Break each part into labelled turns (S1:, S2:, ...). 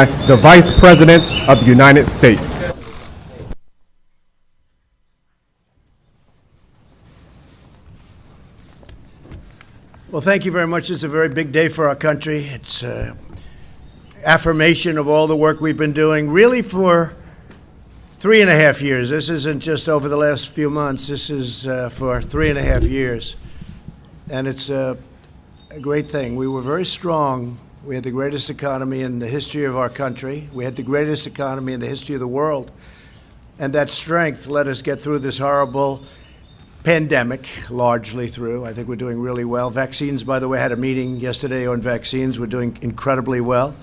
S1: the Vice President of the United States.
S2: Well, thank you very much. It's a very big day for our country. It's affirmation of all the work we've been doing really for 3.5 years. This isn't just over the last few months. This is for 3.5 years. And it's a great thing. We were very strong. We had the greatest economy in the history of our country. We had the greatest economy in the history of the world. And that strength let us get through this horrible pandemic, largely through. I think we're doing really well. Vaccines, by the way, I had a meeting yesterday on vaccines. We're doing incredibly well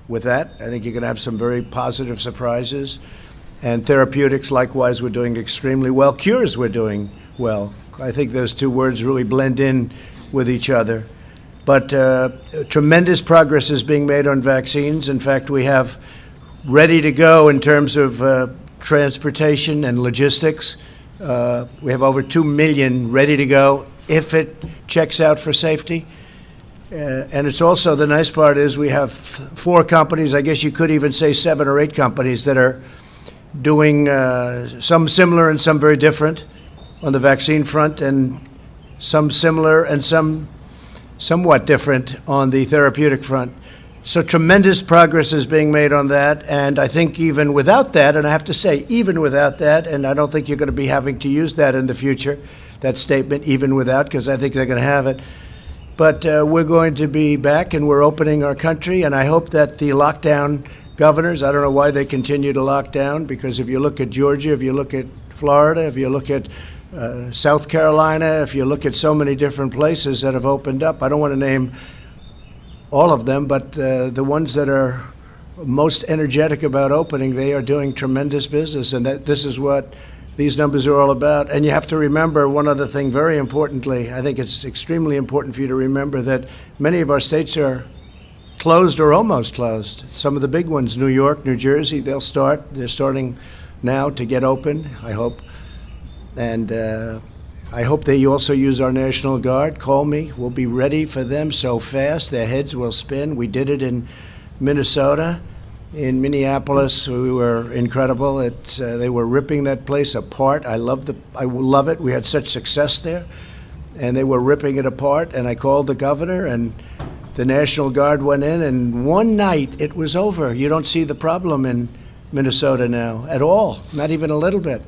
S2: with that. I think you're going to have some very positive surprises. And therapeutics, likewise, we're doing extremely well. Cures, we're doing well. I think those two words really blend in with each other. But tremendous progress is being made on vaccines. In fact, we have ready to go in terms of transportation and logistics. We have over 2 million ready to go if it checks out for safety. And it's also, the nice part is we have 4 companies, I guess you could even say 7 or 8 companies that are doing some similar and some very different on the vaccine front, and some similar and some somewhat different on the therapeutic front. So tremendous progress is being made on that, and I think even without that, and I have to say, even without that, and I don't think you're going to be having to use that in the future, that statement, even without, because I think they're going to have it. But we're going to be back, and we're opening our country, and I hope that the lockdown governors, I don't know why they continue to lock down, because if you look at Georgia, if you look at Florida, if you look at South Carolina, if you look at so many different places that have opened up, I don't want to name all of them, but the ones that are most energetic about opening, they are doing tremendous business, and that this is what these numbers are all about. And you have to remember one other thing very importantly. I think it's extremely important for you to remember that many of our states are closed or almost closed. Some of the big ones, New York, New Jersey, they're starting now to get open, I hope. And I hope they also use our National Guard. Call me. We'll be ready for them so fast. Their heads will spin. We did it in Minnesota. In Minneapolis, we were incredible. They were ripping that place apart. I love it. We had such success there. And they were ripping it apart. And I called the governor, and the National Guard went in. And one night, it was over. You don't see the problem in Minnesota now at all, not even a little bit.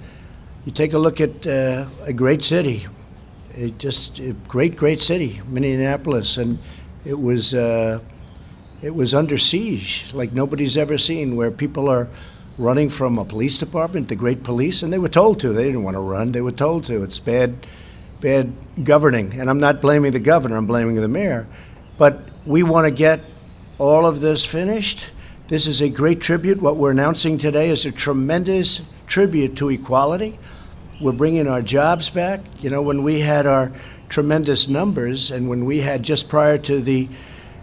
S2: You take a look at a great city, a great city, Minneapolis, and it was under siege like nobody's ever seen, where people are running from a police department, the great police, and they were told to. They didn't want to run. They were told to. It's bad governing, and I'm not blaming the governor. I'm blaming the mayor. But we want to get all of this finished. This is a great tribute. What we're announcing today is a tremendous tribute to equality. We're bringing our jobs back. You know, when we had our tremendous numbers, and when we had, just prior to the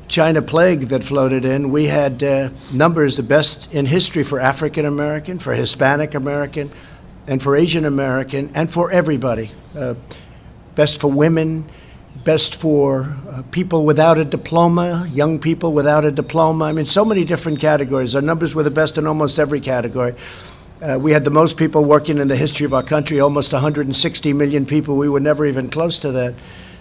S2: China plague that floated in, we had numbers the best in history for African American, for Hispanic American, and for Asian American, and for everybody. Best for women, best for people without a diploma, young people without a diploma. I mean, so many different categories. Our numbers were the best in almost every category. We had the most people working in the history of our country, almost 160 million people. We were never even close to that.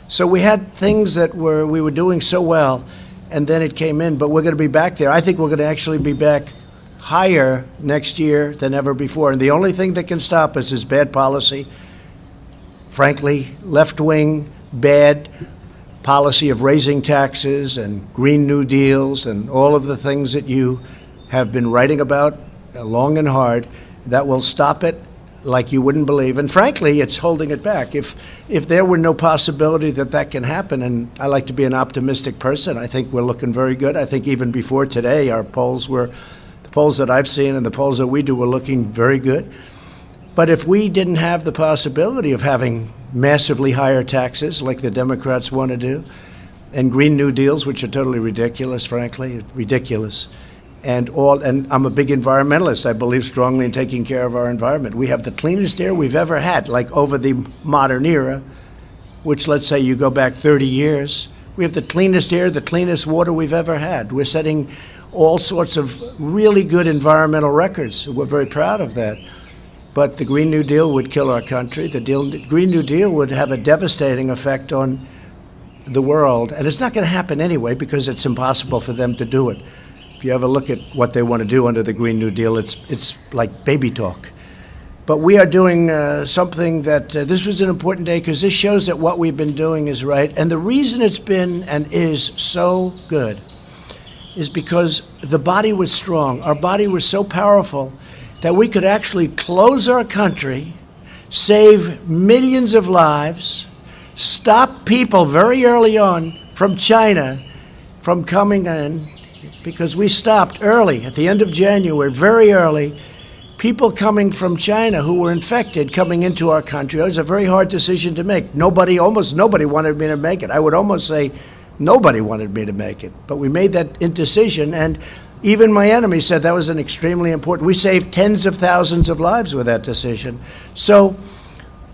S2: So we had things that we were doing so well, and then it came in, but we're going to be back there. I think we're going to actually be back higher next year than ever before. And the only thing that can stop us is bad policy. Frankly, left-wing, bad policy of raising taxes and Green New Deals and all of the things that you have been writing about long and hard. That will stop it like you wouldn't believe. And frankly, it's holding it back. If there were no possibility that that can happen, and I like to be an optimistic person, I think we're looking very good. I think even before today, the polls that I've seen and the polls that we do were looking very good. But if we didn't have the possibility of having massively higher taxes like the Democrats want to do, and Green New Deals, which are totally ridiculous, frankly, ridiculous, and I'm a big environmentalist. I believe strongly in taking care of our environment. We have the cleanest air we've ever had, like over the modern era, which, let's say you go back 30 years. We have the cleanest air, the cleanest water we've ever had. We're setting all sorts of really good environmental records. We're very proud of that. But the Green New Deal would kill our country. The Green New Deal would have a devastating effect on the world. And it's not going to happen anyway because it's impossible for them to do it. If you ever look at what they want to do under the Green New Deal, it's like baby talk. But we are doing something that this was an important day because this shows that what we've been doing is right. And the reason it's been and is so good is because the body was strong. Our body was so powerful that we could actually close our country, save millions of lives, stop people very early on from China from coming in, because we stopped early, at the end of January, very early, people coming from China who were infected coming into our country. It was a very hard decision to make. Almost nobody wanted me to make it. I would almost say nobody wanted me to make it. But we made that decision, and even my enemy said that was an extremely important. We saved tens of thousands of lives with that decision. So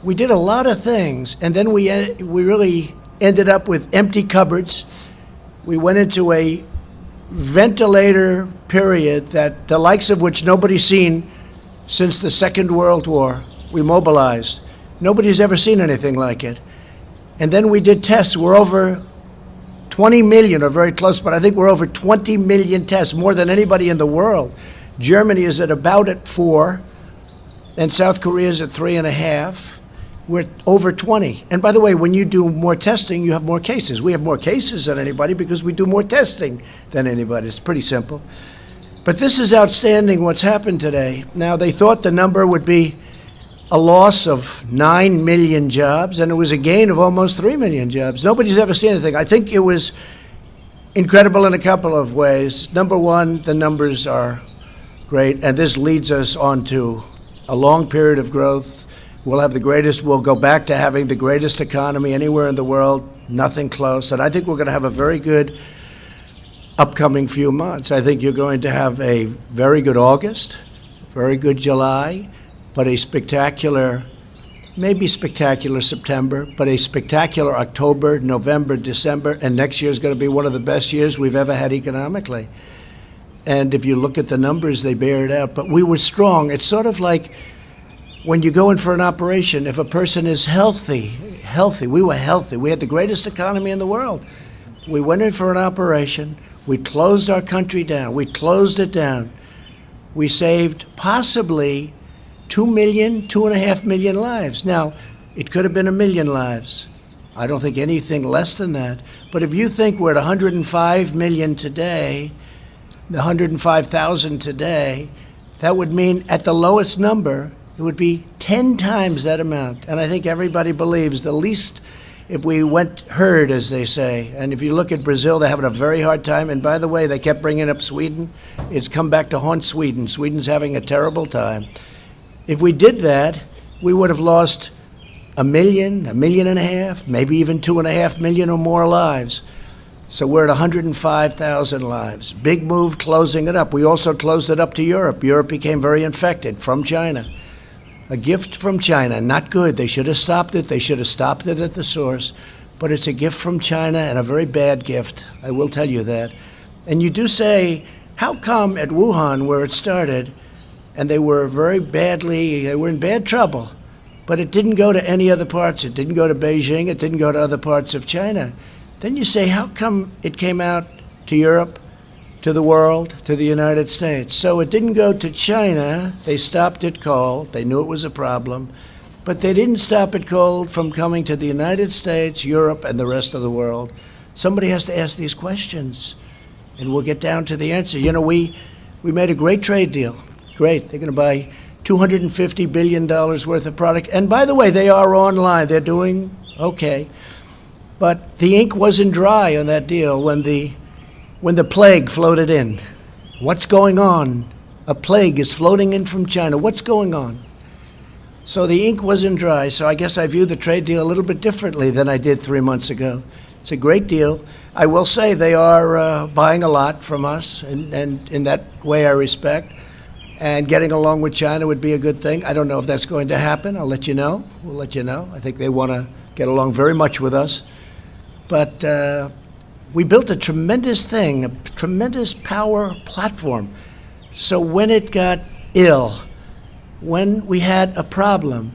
S2: we did a lot of things, and then we really ended up with empty cupboards. We went into a ventilator period that the likes of which nobody's seen since the Second World War. We mobilized. Nobody's ever seen anything like it. And then we did tests. We're over 20 million, or very close, but I think we're over 20 million tests, more than anybody in the world. Germany is at about at 4, and South Korea is at 3.5. We're over 20. And by the way, when you do more testing, you have more cases. We have more cases than anybody because we do more testing than anybody. It's pretty simple. But this is outstanding what's happened today. Now, they thought the number would be a loss of 9 million jobs, and it was a gain of almost 3 million jobs. Nobody's ever seen anything. I think it was incredible in a couple of ways. Number one, the numbers are great, and this leads us on to a long period of growth. We'll go back to having the greatest economy anywhere in the world, nothing close. And I think we're going to have a very good upcoming few months. I think you're going to have a very good August, very good July, but a spectacular, maybe spectacular September, but a spectacular October, November, December, and next year is going to be one of the best years we've ever had economically. And if you look at the numbers, they bear it out. But we were strong. It's sort of like when you go in for an operation, if a person is healthy, we were healthy. We had the greatest economy in the world. We went in for an operation. We closed our country down. We closed it down. We saved possibly 2 million, 2.5 million lives. Now, it could have been 1 million lives. I don't think anything less than that. But if you think we're at 105 million today, the 105,000 today, that would mean at the lowest number, it would be 10 times that amount. And I think everybody believes the least, if we went herd, as they say. And if you look at Brazil, they're having a very hard time. And by the way, they kept bringing up Sweden. It's come back to haunt Sweden. Sweden's having a terrible time. If we did that, we would have lost 1 million, 1.5 million, maybe even 2.5 million or more lives. So we're at 105,000 lives. Big move closing it up. We also closed it up to Europe. Europe became very infected from China. A gift from China, not good. They should have stopped it. They should have stopped it at the source. But it's a gift from China, and a very bad gift. I will tell you that. And you do say, how come at Wuhan, where it started, and they were in bad trouble, but it didn't go to any other parts. It didn't go to Beijing. It didn't go to other parts of China. Then you say, how come it came out to Europe, to the world, to the United States? So it didn't go to China. They stopped it cold. They knew it was a problem. But they didn't stop it cold from coming to the United States, Europe, and the rest of the world. Somebody has to ask these questions, and we'll get down to the answer. You know, we made a great trade deal. Great. They're going to buy $250 billion worth of product. And by the way, they are online. They're doing okay. But the ink wasn't dry on that deal when the plague floated in. What's going on? A plague is floating in from China. What's going on? So the ink wasn't dry. So I guess I view the trade deal a little bit differently than I did 3 months ago. It's a great deal. I will say they are buying a lot from us, and in that way I respect. And getting along with China would be a good thing. I don't know if that's going to happen. I'll let you know. We'll let you know. I think they want to get along very much with us. But we built a tremendous thing, a tremendous power platform. So when it got ill, when we had a problem,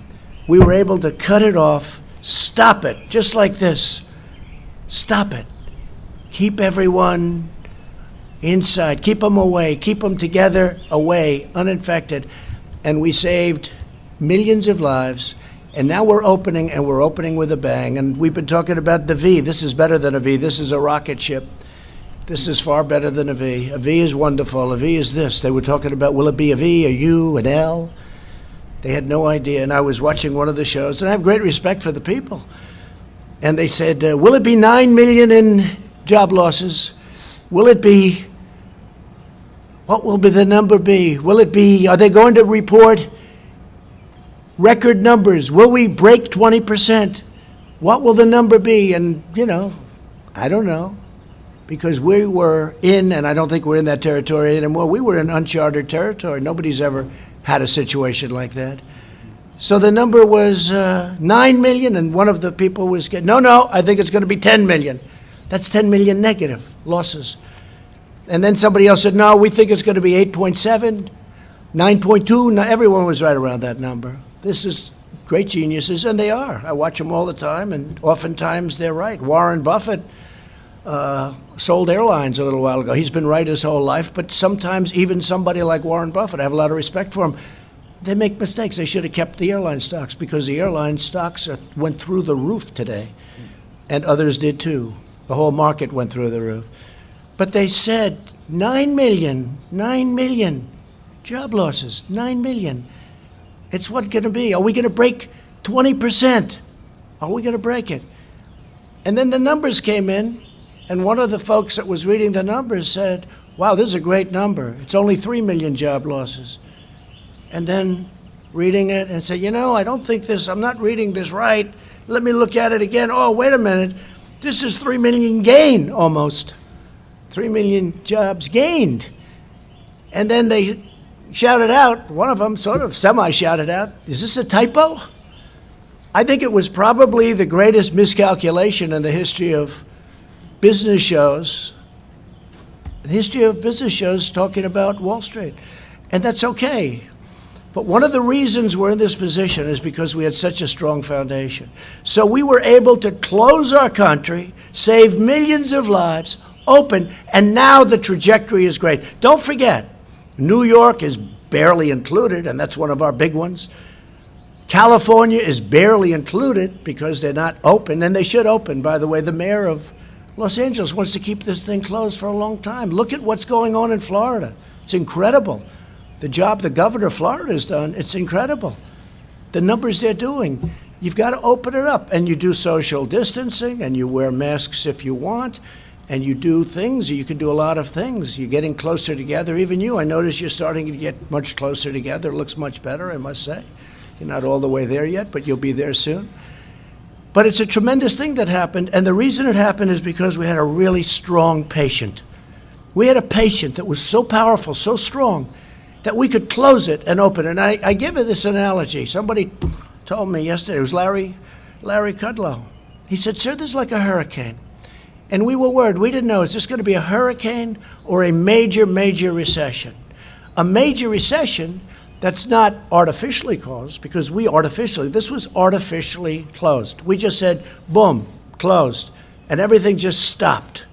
S2: we were able to cut it off, stop it, just like this. Stop it. Keep everyone inside, keep them away, keep them together, away, uninfected. And we saved millions of lives. And now we're opening, and we're opening with a bang. And we've been talking about the V. This is better than a V. This is a rocket ship. This is far better than a V. A V is wonderful. A V is this. They were talking about, will it be a V, a U, an L? They had no idea. And I was watching one of the shows, and I have great respect for the people. And they said, will it be 9 million in job losses? Will it be, what will be the number be? Will it be, are they going to report record numbers? Will we break 20%? What will the number be? And, I don't know. Because we were in, and I don't think we're in that territory anymore, we were in uncharted territory. Nobody's ever had a situation like that. So the number was 9 million, and one of the people was getting, no, I think it's going to be 10 million. That's 10 million negative losses. And then somebody else said, no, we think it's going to be 8.7, 9.2. No, everyone was right around that number. This is great geniuses, and they are. I watch them all the time, and oftentimes they're right. Warren Buffett sold airlines a little while ago. He's been right his whole life, but sometimes even somebody like Warren Buffett, I have a lot of respect for him, they make mistakes. They should have kept the airline stocks, because the airline stocks went through the roof today, and others did too. The whole market went through the roof. But they said 9 million job losses, 9 million. It's what's going to be. Are we going to break 20%? Are we going to break it? And then the numbers came in, and one of the folks that was reading the numbers said, wow, this is a great number. It's only 3 million job losses. And then reading it and said, I don't think this, I'm not reading this right. Let me look at it again. Oh, wait a minute. This is 3 million gain almost. 3 million jobs gained. And then they shouted out, one of them sort of semi-shouted out, is this a typo? I think it was probably the greatest miscalculation in the history of business shows, talking about Wall Street. And that's okay. But one of the reasons we're in this position is because we had such a strong foundation. So we were able to close our country, save millions of lives, open, and now the trajectory is great. Don't forget, New York is barely included, and that's one of our big ones. California is barely included because they're not open, and they should open. By the way, the mayor of Los Angeles wants to keep this thing closed for a long time. Look at what's going on in Florida. It's incredible. The job the governor of Florida has done, it's incredible. The numbers they're doing. You've got to open it up, and you do social distancing, and you wear masks if you want, and you do things. You can do a lot of things. You're getting closer together. Even you, I notice you're starting to get much closer together. It looks much better, I must say. You're not all the way there yet, but you'll be there soon. But it's a tremendous thing that happened, and the reason it happened is because we had a really strong patient. We had a patient that was so powerful, so strong, that we could close it and open it. And I give it this analogy. Somebody told me yesterday, it was Larry Kudlow. He said, sir, this is like a hurricane. And we were worried. We didn't know, is this going to be a hurricane or a major, major recession? A major recession that's not artificially caused, because this was artificially closed. We just said, boom, closed. And everything just stopped.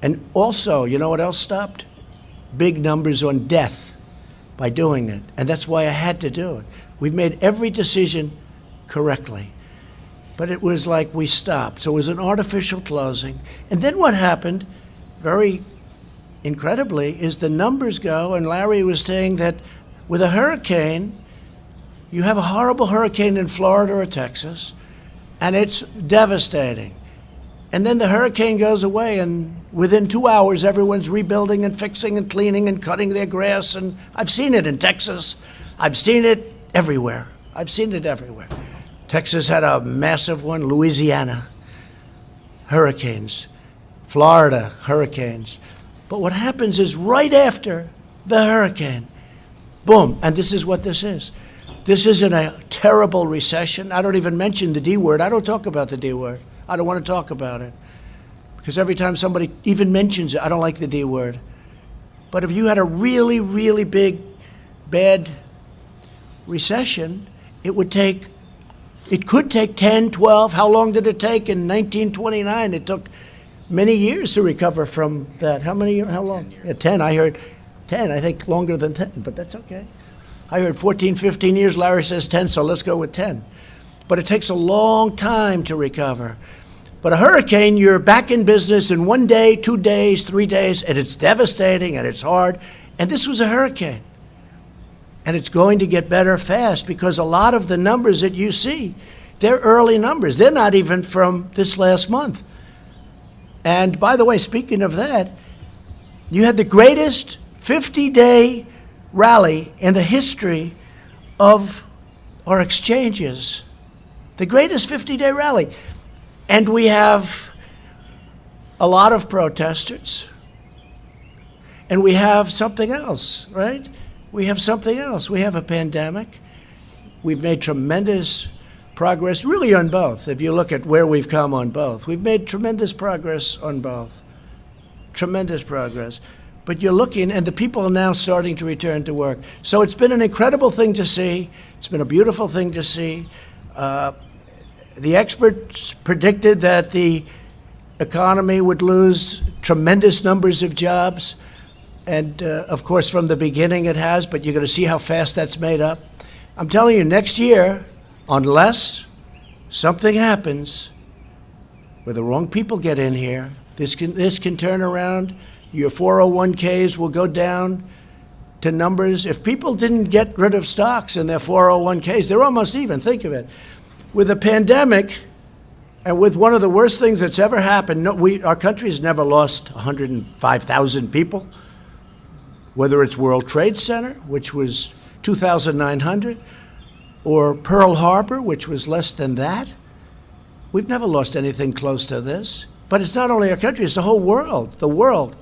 S2: And also, you know what else stopped? Big numbers on death by doing it. And that's why I had to do it. We've made every decision correctly. But it was like we stopped. So it was an artificial closing. And then what happened, very incredibly, is the numbers go, and Larry was saying that with a hurricane, you have a horrible hurricane in Florida or Texas, and it's devastating. And then the hurricane goes away, and within 2 hours, everyone's rebuilding and fixing and cleaning and cutting their grass. And I've seen it in Texas. I've seen it everywhere. Texas had a massive one, Louisiana, hurricanes, Florida, hurricanes. But what happens is right after the hurricane, boom, and this is what this is. This isn't a terrible recession. I don't even mention the D word. I don't talk about the D word. I don't want to talk about it. because every time somebody even mentions it, I don't like the D word. But if you had a really, really big, bad recession, it could take 10, 12. How long did it take in 1929? It took many years to recover from that. How long? 10 years. Yeah, 10. I heard 10. I think longer than 10, but that's okay. I heard 14, 15 years. Larry says 10, so let's go with 10. But it takes a long time to recover. But a hurricane, you're back in business in 1 day, 2 days, 3 days, and it's devastating and it's hard. And this was a hurricane. And it's going to get better fast because a lot of the numbers that you see, they're early numbers. They're not even from this last month. And by the way, speaking of that, you had the greatest 50-day rally in the history of our exchanges. The greatest 50-day rally. And we have a lot of protesters. And we have something else, right? We have something else. We have a pandemic. We've made tremendous progress, really on both. If you look at where we've come on both, we've made tremendous progress on both. Tremendous progress. But you're looking, and the people are now starting to return to work. So it's been an incredible thing to see. It's been a beautiful thing to see. The experts predicted that the economy would lose tremendous numbers of jobs. And, of course, from the beginning it has, but you're going to see how fast that's made up. I'm telling you, next year, unless something happens where the wrong people get in here, this can turn around. Your 401ks will go down to numbers. If people didn't get rid of stocks in their 401ks, they're almost even. Think of it. With a pandemic and with one of the worst things that's ever happened, our country's never lost 105,000 people. Whether it's World Trade Center, which was 2,900, or Pearl Harbor, which was less than that. We've never lost anything close to this. But it's not only our country, it's the whole world. The world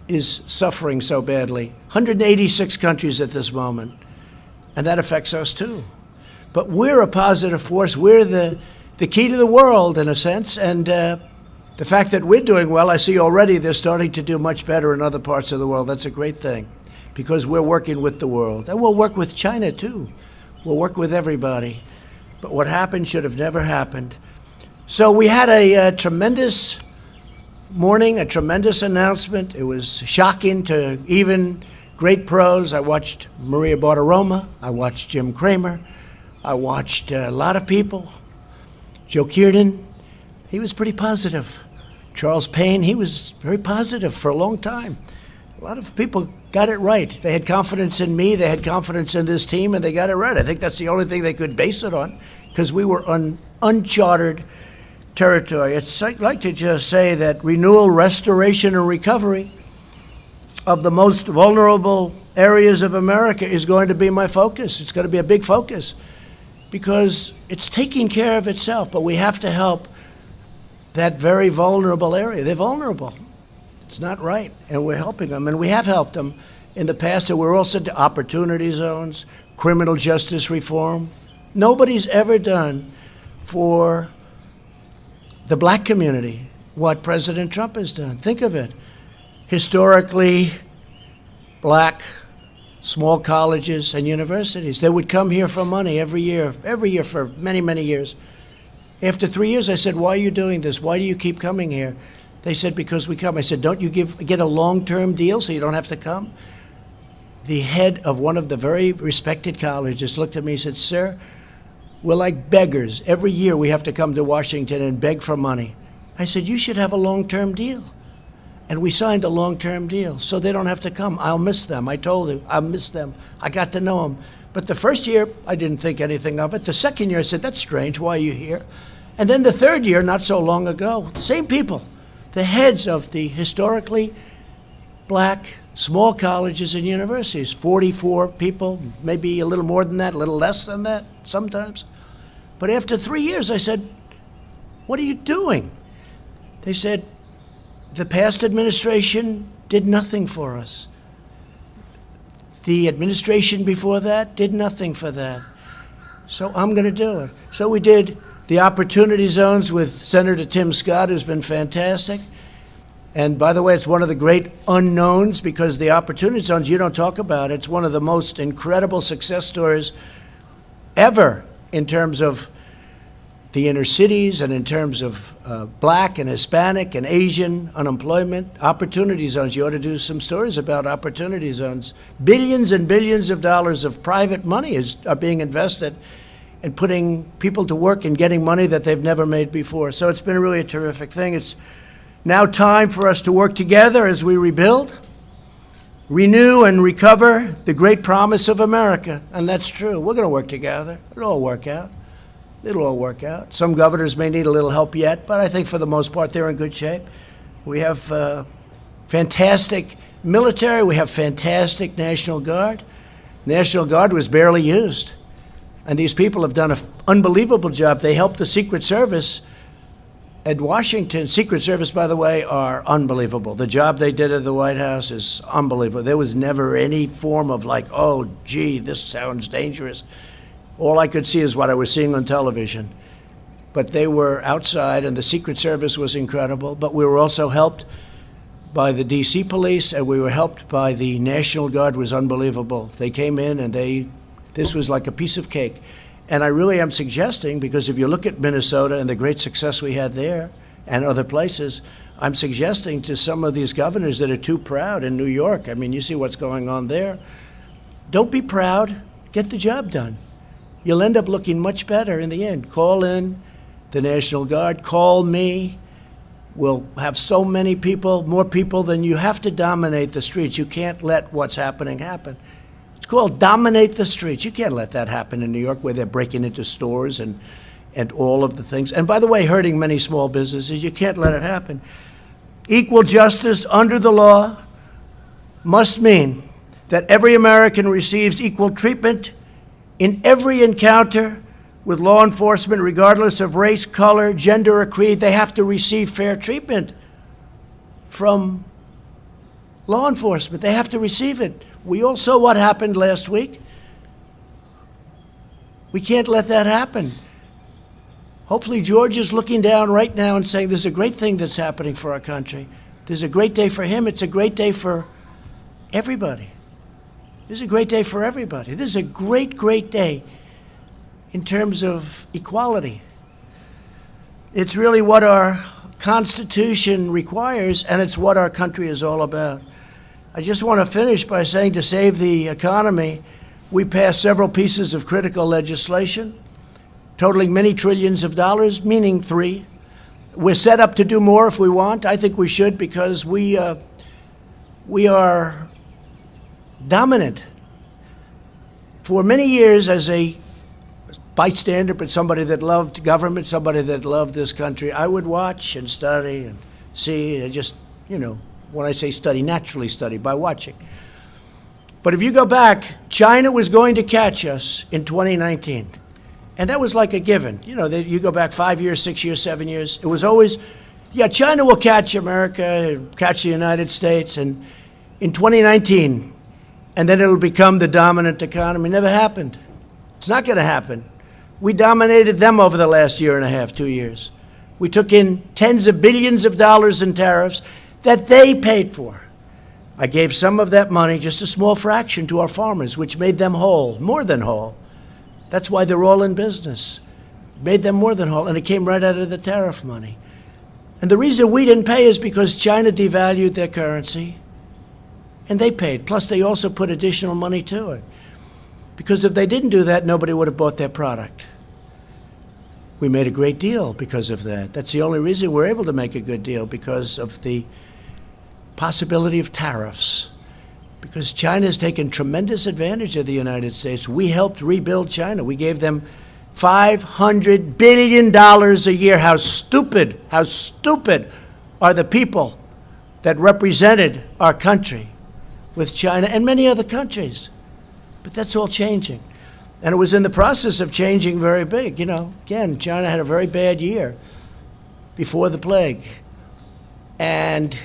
S2: is suffering so badly. 186 countries at this moment. And that affects us too. But we're a positive force. We're the key to the world, in a sense. And the fact that we're doing well, I see already they're starting to do much better in other parts of the world. That's a great thing because we're working with the world. And we'll work with China, too. We'll work with everybody. But what happened should have never happened. So we had a tremendous morning, a tremendous announcement. It was shocking to even great pros. I watched Maria Bartiromo. I watched Jim Cramer. I watched a lot of people. Joe Kearden, he was pretty positive. Charles Payne, he was very positive for a long time. A lot of people got it right. They had confidence in me, they had confidence in this team, and they got it right. I think that's the only thing they could base it on, because we were on uncharted territory. I'd like to just say that renewal, restoration, and recovery of the most vulnerable areas of America is going to be my focus. It's going to be a big focus, because it's taking care of itself, but we have to help that very vulnerable area. They're vulnerable. It's not right, and we're helping them, and we have helped them in the past, and we're also to opportunity zones, criminal justice reform. Nobody's ever done for the black community what President Trump has done. Think of it. Historically black small colleges and universities, they would come here for money every year for many, many years. After 3 years, I said, why are you doing this? Why do you keep coming here? They said, because we come. I said, don't you get a long-term deal so you don't have to come? The head of one of the very respected colleges looked at me and said, sir, we're like beggars. Every year we have to come to Washington and beg for money. I said, you should have a long-term deal. And we signed a long-term deal so they don't have to come. I'll miss them. I told him, I'll miss them. I got to know them. But the first year, I didn't think anything of it. The second year, I said, that's strange. Why are you here? And then the third year, not so long ago, same people, the heads of the historically black small colleges and universities, 44 people, maybe a little more than that, a little less than that sometimes. But after 3 years, I said, what are you doing? They said, the past administration did nothing for us. The administration before that did nothing for that. So I'm going to do it. So we did The opportunity zones with Senator Tim Scott has been fantastic. And by the way, it's one of the great unknowns because the opportunity zones, you don't talk about. It's one of the most incredible success stories ever in terms of the inner cities and in terms of black and Hispanic and Asian unemployment. Opportunity zones, you ought to do some stories about opportunity zones. Billions and billions of dollars of private money are being invested in putting people to work and getting money that they've never made before. So it's been really a terrific thing. It's now time for us to work together as we rebuild, renew, and recover the great promise of America. And that's true. We're going to work together. It'll all work out. It'll all work out. Some governors may need a little help yet, but I think for the most part they're in good shape. We have fantastic military. We have fantastic National Guard. National Guard was barely used. And these people have done an unbelievable job. They helped the Secret Service at Washington. Secret Service, by the way, are unbelievable. The job they did at the White House is unbelievable. There was never any form of like, oh, gee, this sounds dangerous. All I could see is what I was seeing on television. But they were outside, and the Secret Service was incredible. But we were also helped by the D.C. police, and we were helped by the National Guard. Was unbelievable. They came in, and this was like a piece of cake. And I really am suggesting, because if you look at Minnesota and the great success we had there and other places, I'm suggesting to some of these governors that are too proud in New York, I mean, you see what's going on there. Don't be proud. Get the job done. You'll end up looking much better in the end. Call in the National Guard. Call me. We'll have so many people, more people than you have to dominate the streets. You can't let what's happening happen. It's called dominate the streets. You can't let that happen in New York where they're breaking into stores and all of the things. And by the way, hurting many small businesses. You can't let it happen. Equal justice under the law must mean that every American receives equal treatment in every encounter with law enforcement, regardless of race, color, gender, or creed. They have to receive fair treatment from law enforcement. They have to receive it. We all saw what happened last week. We can't let that happen. Hopefully George is looking down right now and saying, there's a great thing that's happening for our country. There's a great day for him. It's a great day for everybody. This is a great day for everybody. This is a great, great day in terms of equality. It's really what our Constitution requires, and it's what our country is all about. I just want to finish by saying, to save the economy, we passed several pieces of critical legislation, totaling many trillions of dollars, meaning 3. We're set up to do more if we want. I think we should, because we are dominant. For many years, as a bystander, but somebody that loved government, somebody that loved this country, I would watch and study and see, and just, when I say study, naturally study by watching. But if you go back, China was going to catch us in 2019. And that was like a given. You go back 5 years, 6 years, 7 years. It was always, China will catch America, catch the United States, and in 2019, and then it'll become the dominant economy. Never happened. It's not going to happen. We dominated them over the last year and a half, 2 years. We took in tens of billions of dollars in tariffs that they paid for. I gave some of that money, just a small fraction, to our farmers, which made them whole, more than whole. That's why they're all in business. Made them more than whole, and it came right out of the tariff money. And the reason we didn't pay is because China devalued their currency, and they paid. Plus, they also put additional money to it. Because if they didn't do that, nobody would have bought their product. We made a great deal because of that. That's the only reason we're able to make a good deal, because of the possibility of tariffs. Because China's taken tremendous advantage of the United States. We helped rebuild China. We gave them $500 billion a year. How stupid are the people that represented our country with China and many other countries. But that's all changing. And it was in the process of changing very big. Again, China had a very bad year before the plague. And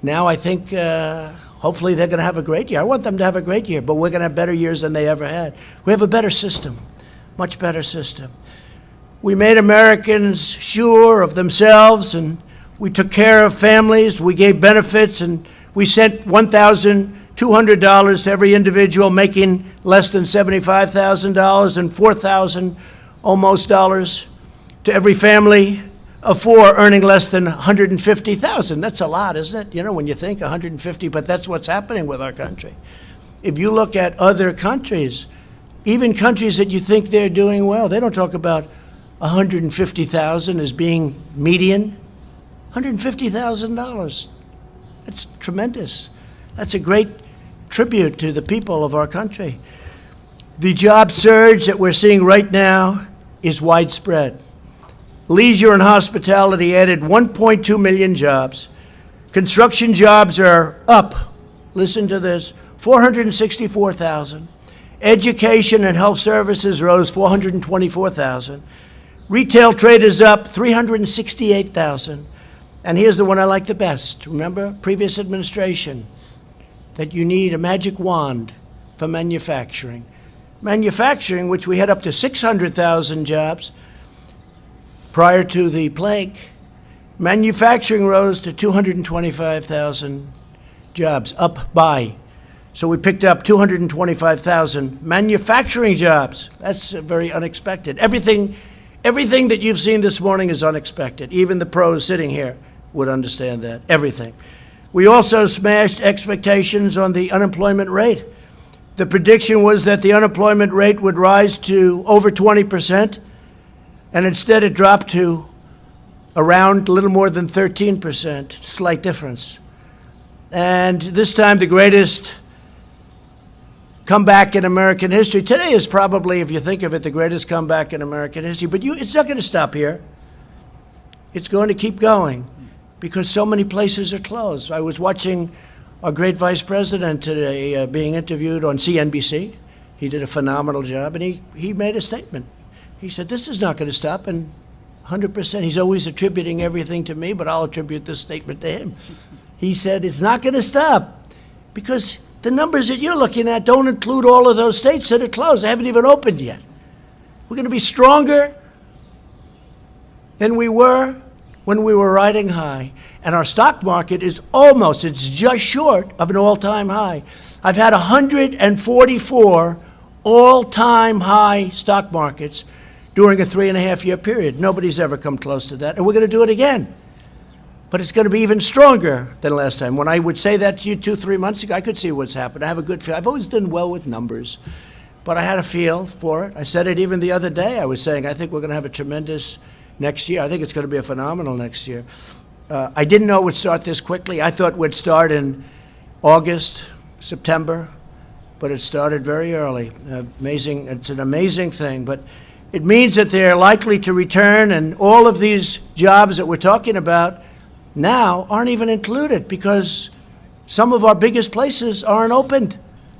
S2: now I think hopefully they're going to have a great year. I want them to have a great year, but we're going to have better years than they ever had. We have a better system, much better system. We made Americans sure of themselves, and we took care of families. We gave benefits, and we sent $1,200 to every individual making less than $75,000 and $4,000 almost dollars to every family of four earning less than $150,000. That's a lot, isn't it? You know, when you think 150, but that's what's happening with our country. If you look at other countries, even countries that you think they're doing well, they don't talk about 150,000 as being median. $150,000. That's tremendous. That's a great tribute to the people of our country. The job surge that we're seeing right now is widespread. Leisure and hospitality added 1.2 million jobs. Construction jobs are up, listen to this, 464,000. Education and health services rose 424,000. Retail trade is up 368,000. And here's the one I like the best. Remember, previous administration, that you need a magic wand for manufacturing. Manufacturing, which we had up to 600,000 jobs prior to the plague, manufacturing rose to 225,000 jobs, up by. So we picked up 225,000 manufacturing jobs. That's very unexpected. Everything that you've seen this morning is unexpected. Even the pros sitting here would understand that, everything. We also smashed expectations on the unemployment rate. The prediction was that the unemployment rate would rise to over 20%, and instead it dropped to around a little more than 13%, slight difference. And this time the greatest comeback in American history. Today is probably, if you think of it, the greatest comeback in American history, but it's not going to stop here. It's going to keep going because so many places are closed. I was watching our great vice president today being interviewed on CNBC. He did a phenomenal job, and he made a statement. He said, this is not going to stop, and 100%, he's always attributing everything to me, but I'll attribute this statement to him. He said, it's not going to stop because the numbers that you're looking at don't include all of those states that are closed. They haven't even opened yet. We're going to be stronger than we were when we were riding high. And our stock market is it's just short of an all-time high. I've had 144 all-time high stock markets during a 3.5-year period. Nobody's ever come close to that, and we're going to do it again. But it's going to be even stronger than last time. When I would say that to you 2-3 months ago, I could see what's happened. I have a good feel. I've always done well with numbers, but I had a feel for it. I said it even the other day. I was saying, I think we're going to have a tremendous next year. I think it's going to be a phenomenal next year. I didn't know it would start this quickly. I thought it would start in August, September, but it started very early. Amazing. It's an amazing thing, but it means that they're likely to return, and all of these jobs that we're talking about now aren't even included because some of our biggest places aren't opened.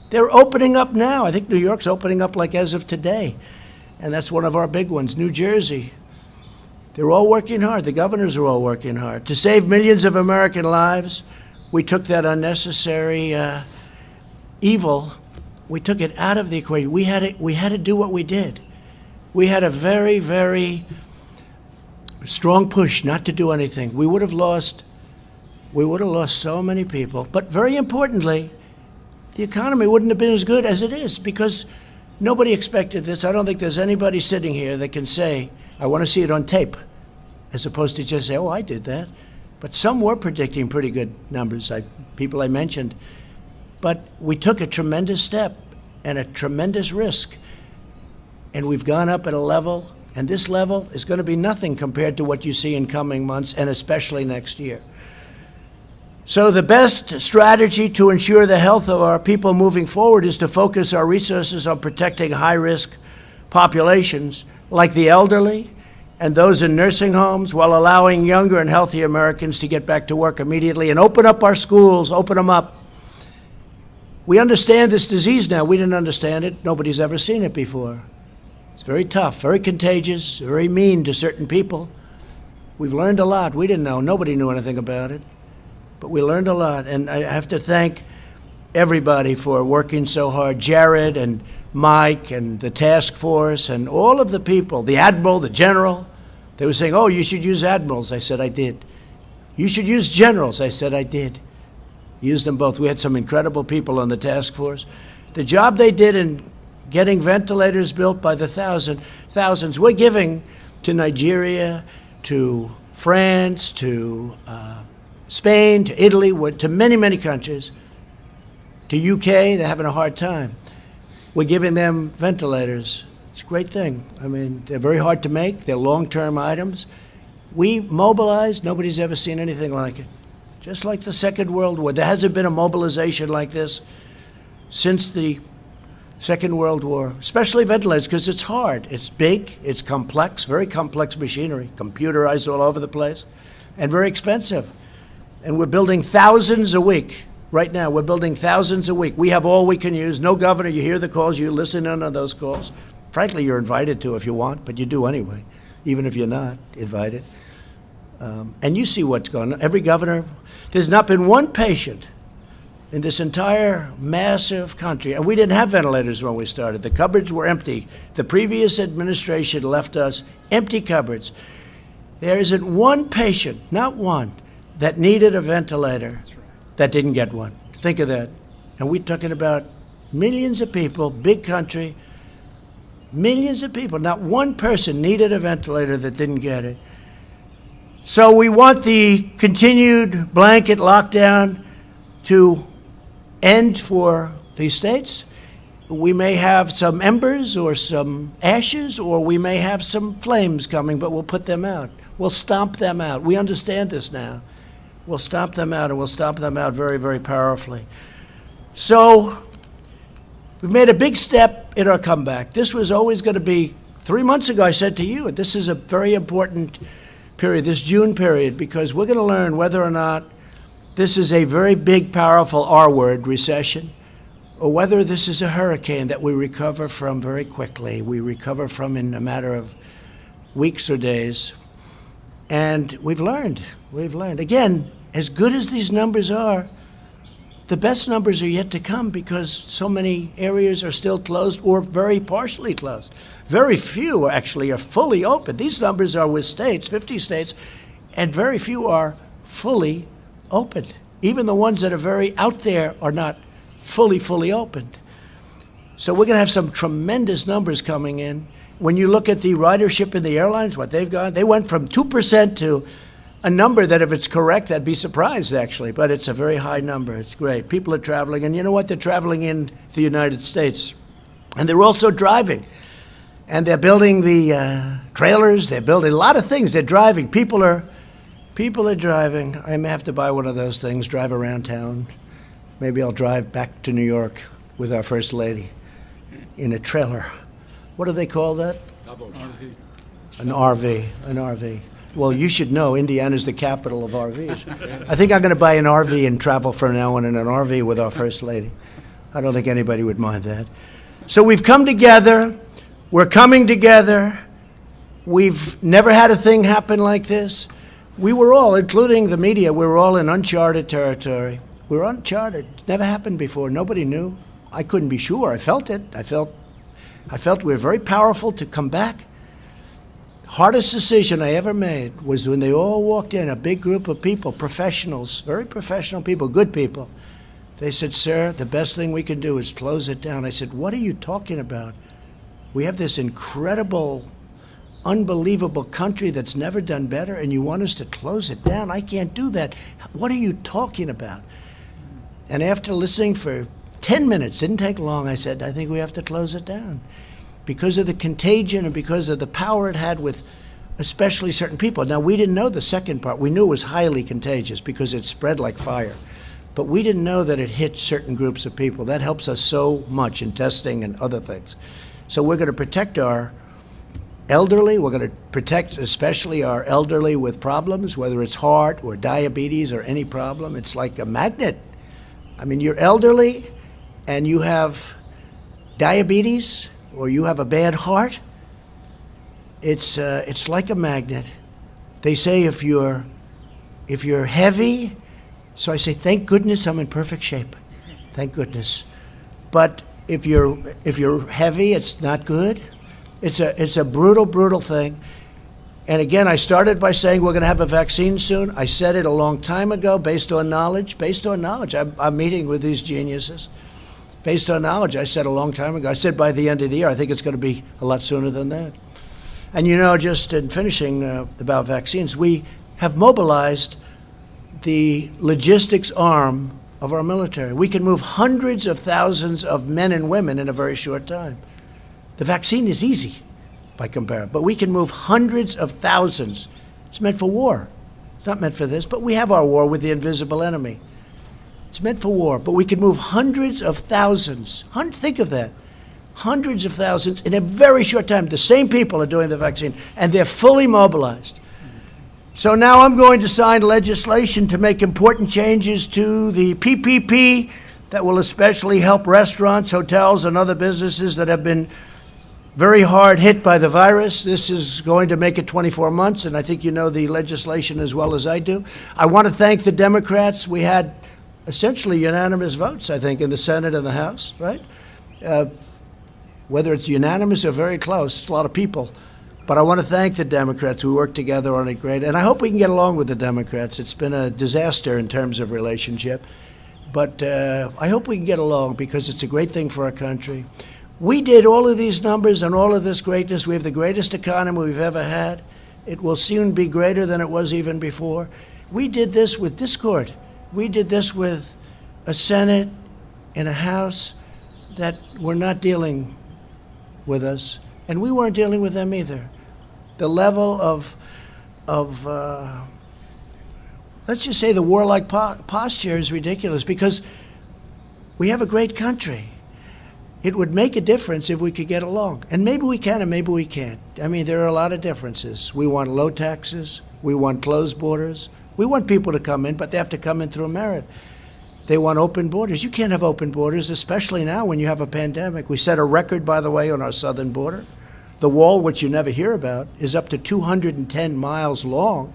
S2: They're opening up now. I think New York's opening up like as of today, and that's one of our big ones. New Jersey. They're all working hard. The governors are all working hard. To save millions of American lives, we took that unnecessary evil, we took it out of the equation. We had to do what we did. We had a very, very strong push not to do anything. We would have lost so many people. But very importantly, the economy wouldn't have been as good as it is because nobody expected this. I don't think there's anybody sitting here that can say, I want to see it on tape, as opposed to just say, oh, I did that. But some were predicting pretty good numbers, people I mentioned. But we took a tremendous step and a tremendous risk. And we've gone up at a level, and this level is going to be nothing compared to what you see in coming months, and especially next year. So the best strategy to ensure the health of our people moving forward is to focus our resources on protecting high-risk populations like the elderly and those in nursing homes, while allowing younger and healthy Americans to get back to work immediately and open up our schools, open them up. We understand this disease now. We didn't understand it. Nobody's ever seen it before. It's very tough, very contagious, very mean to certain people. We've learned a lot. We didn't know. Nobody knew anything about it. But we learned a lot. And I have to thank everybody for working so hard. Jared and Mike and the task force and all of the people, the admiral, the general. They were saying, oh, you should use admirals. I said, I did. You should use generals. I said, I did. Used them both. We had some incredible people on the task force. The job they did in getting ventilators built by the thousands, we're giving to Nigeria, to France, to Spain, to Italy, to many, many countries, to UK, they're having a hard time. We're giving them ventilators. It's a great thing. I mean, they're very hard to make. They're long-term items. We mobilized. Nobody's ever seen anything like it. Just like the Second World War. There hasn't been a mobilization like this since the Second World War, especially ventilators, because it's hard. It's big, it's complex, very complex machinery, computerized all over the place, and very expensive. And we're building thousands a week. Right now, we're building thousands a week. We have all we can use. No governor, you hear the calls, you listen in on those calls. Frankly, you're invited to if you want, but you do anyway, even if you're not invited. And you see what's going on. Every governor, there's not been one patient in this entire massive country, and we didn't have ventilators when we started. The cupboards were empty. The previous administration left us empty cupboards. There isn't one patient, not one, that needed a ventilator that didn't get one. Think of that. And we're talking about millions of people, big country, millions of people. Not one person needed a ventilator that didn't get it. So we want the continued blanket lockdown to end for these states. We may have some embers or some ashes, or we may have some flames coming, but we'll put them out. We'll stomp them out. We understand this now. We'll stomp them out, and we'll stomp them out very, very powerfully. So we've made a big step in our comeback. This was always going to be, 3 months ago I said to you, this is a very important period, this June period, because we're going to learn whether or not this is a very big, powerful R word, recession, or whether this is a hurricane that we recover from very quickly. We recover from in a matter of weeks or days. And we've learned. Again, as good as these numbers are, the best numbers are yet to come because so many areas are still closed or very partially closed. Very few actually are fully open. These numbers are with states, 50 states, and very few are fully opened. Even the ones that are very out there are not fully opened. So we're going to have some tremendous numbers coming in. When you look at the ridership in the airlines, what they've got, they went from 2% to a number that if it's correct, I'd be surprised actually, but it's a very high number. It's great. People are traveling, and you know what? They're traveling in the United States. And they're also driving. And they're building the trailers, they're building a lot of things. They're driving. People are driving. I may have to buy one of those things, drive around town. Maybe I'll drive back to New York with our First Lady in a trailer. What do they call that?
S3: RV.
S2: An RV. Well, you should know Indiana's the capital of RVs. I think I'm going to buy an RV and travel from now on in an RV with our First Lady. I don't think anybody would mind that. So we've come together. We're coming together. We've never had a thing happen like this. We were all, including the media, we were all in uncharted territory. We were uncharted. It never happened before. Nobody knew. I couldn't be sure. I felt it. I felt we were very powerful to come back. Hardest decision I ever made was when they all walked in, a big group of people, professionals, very professional people, good people. They said, sir, the best thing we can do is close it down. I said, what are you talking about? We have this incredible, unbelievable country that's never done better, and you want us to close it down? I can't do that. What are you talking about? And after listening for 10 minutes, didn't take long, I said, I think we have to close it down. Because of the contagion and because of the power it had with especially certain people. Now, we didn't know the second part. We knew it was highly contagious because it spread like fire. But we didn't know that it hit certain groups of people. That helps us so much in testing and other things. So we're going to protect our elderly. We're going to protect especially our elderly with problems, whether it's heart or diabetes or any problem. It's like a magnet. I mean, you're elderly and you have diabetes or you have a bad heart, it's like a magnet. They say if you're heavy, so I say, thank goodness I'm in perfect shape. Thank goodness. But If you're heavy, it's not good. It's a brutal, brutal thing. And again, I started by saying we're going to have a vaccine soon. I said it a long time ago, based on knowledge. Based on knowledge, I'm meeting with these geniuses. Based on knowledge, I said a long time ago. I said by the end of the year. I think it's going to be a lot sooner than that. And you know, just in finishing about vaccines, we have mobilized the logistics arm of our military. We can move hundreds of thousands of men and women in a very short time. The vaccine is easy by comparison, but we can move hundreds of thousands. It's meant for war. It's not meant for this, but we have our war with the invisible enemy. It's meant for war, but we can move hundreds of thousands. Think of that. Hundreds of thousands in a very short time. The same people are doing the vaccine, and they're fully mobilized. So now I'm going to sign legislation to make important changes to the PPP that will especially help restaurants, hotels, and other businesses that have been very hard hit by the virus. This is going to make it 24 months, and I think you know the legislation as well as I do. I want to thank the Democrats. We had essentially unanimous votes, I think, in the Senate and the House, right? Whether it's unanimous or very close, it's a lot of people. But I want to thank the Democrats. We worked together on it great. And I hope we can get along with the Democrats. It's been a disaster in terms of relationship. But I hope we can get along because it's a great thing for our country. We did all of these numbers and all of this greatness. We have the greatest economy we've ever had. It will soon be greater than it was even before. We did this with discord. We did this with a Senate and a House that were not dealing with us, and we weren't dealing with them either. The level of let's just say the warlike posture is ridiculous because we have a great country. It would make a difference if we could get along. And maybe we can and maybe we can't. I mean, there are a lot of differences. We want low taxes. We want closed borders. We want people to come in, but they have to come in through merit. They want open borders. You can't have open borders, especially now when you have a pandemic. We set a record, by the way, on our southern border. The wall, which you never hear about, is up to 210 miles long.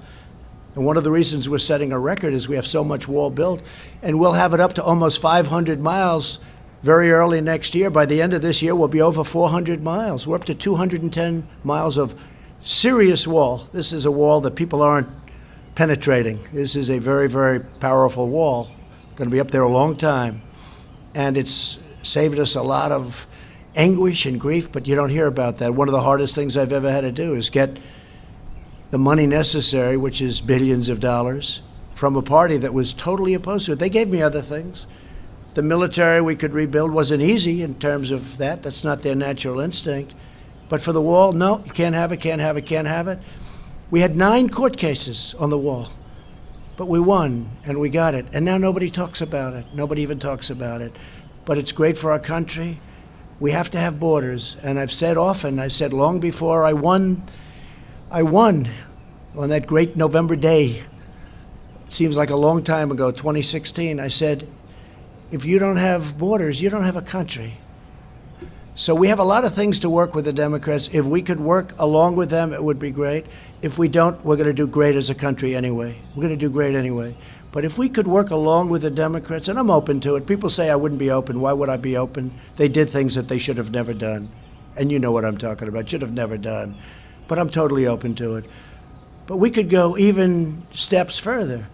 S2: And one of the reasons we're setting a record is we have so much wall built. And we'll have it up to almost 500 miles very early next year. By the end of this year, we'll be over 400 miles. We're up to 210 miles of serious wall. This is a wall that people aren't penetrating. This is a very, very powerful wall. Going to be up there a long time. And it's saved us a lot of anguish and grief, but you don't hear about that. One of the hardest things I've ever had to do is get the money necessary, which is billions of dollars, from a party that was totally opposed to it. They gave me other things. The military we could rebuild wasn't easy in terms of that. That's not their natural instinct. But for the wall, no, you can't have it, can't have it, can't have it. We had 9 court cases on the wall, but we won and we got it. And now nobody talks about it. Nobody even talks about it. But it's great for our country. We have to have borders. And I've said often, I said long before I won on that great November day. It seems like a long time ago, 2016. I said, if you don't have borders, you don't have a country. So we have a lot of things to work with the Democrats. If we could work along with them, it would be great. If we don't, we're going to do great as a country anyway. We're going to do great anyway. But if we could work along with the Democrats, and I'm open to it. People say I wouldn't be open. Why would I be open? They did things that they should have never done. And you know what I'm talking about. Should have never done. But I'm totally open to it. But we could go even steps further.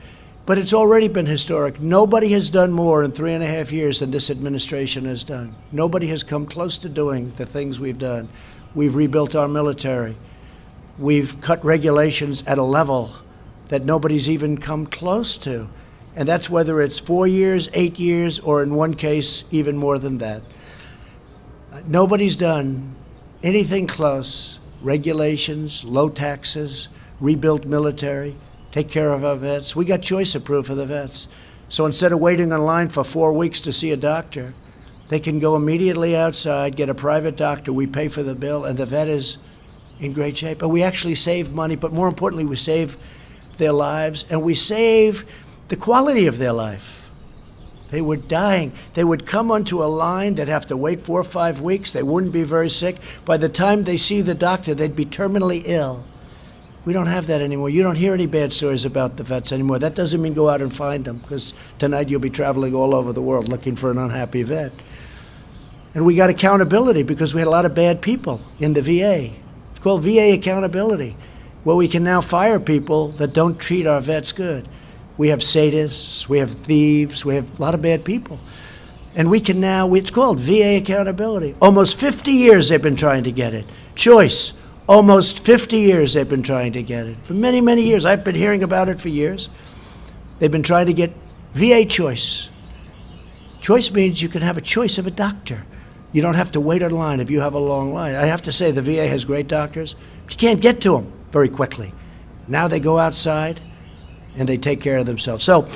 S2: But it's already been historic. Nobody has done more in 3.5 years than this administration has done. Nobody has come close to doing the things we've done. We've rebuilt our military. We've cut regulations at a level that nobody's even come close to. And that's whether it's 4 years, 8 years, or in one case, even more than that. Nobody's done anything close. Regulations, low taxes, rebuilt military, take care of our vets. We got choice approved for the vets. So instead of waiting in line for 4 weeks to see a doctor, they can go immediately outside, get a private doctor, we pay for the bill, and the vet is in great shape. And we actually save money, but more importantly, we save their lives, and we save the quality of their life. They were dying. They would come onto a line, they'd have to wait 4 or 5 weeks, they wouldn't be very sick. By the time they see the doctor, they'd be terminally ill. We don't have that anymore. You don't hear any bad stories about the vets anymore. That doesn't mean go out and find them, because tonight you'll be traveling all over the world looking for an unhappy vet. And we got accountability because we had a lot of bad people in the VA. It's called VA accountability, where we can now fire people that don't treat our vets good. We have sadists, we have thieves, we have a lot of bad people. And we can now, it's called VA accountability. Almost 50 years they've been trying to get it. Choice, almost 50 years they've been trying to get it. For many, many years. I've been hearing about it for years. They've been trying to get VA choice. Choice means you can have a choice of a doctor. You don't have to wait in line if you have a long line. I have to say the VA has great doctors, but you can't get to them very quickly. Now they go outside and they take care of themselves. So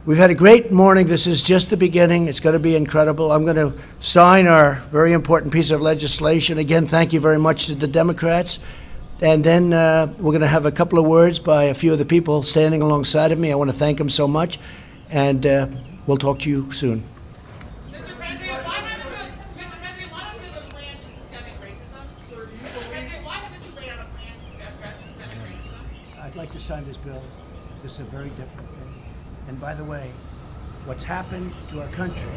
S2: we've had a great morning. This is just the beginning. It's going to be incredible. I'm going to sign our very important piece of legislation. Again, thank you very much to the Democrats. And then we're going to have a couple of words by a few of the people standing alongside of me. I want to thank them so much. And we'll talk to you soon.
S3: Mr. President, why haven't you laid a plan to systemic racism? Mr. President, why haven't you laid out a plan to address systemic racism?
S2: I'd like to sign this bill. This is a very different thing. And by the way, what's happened to our country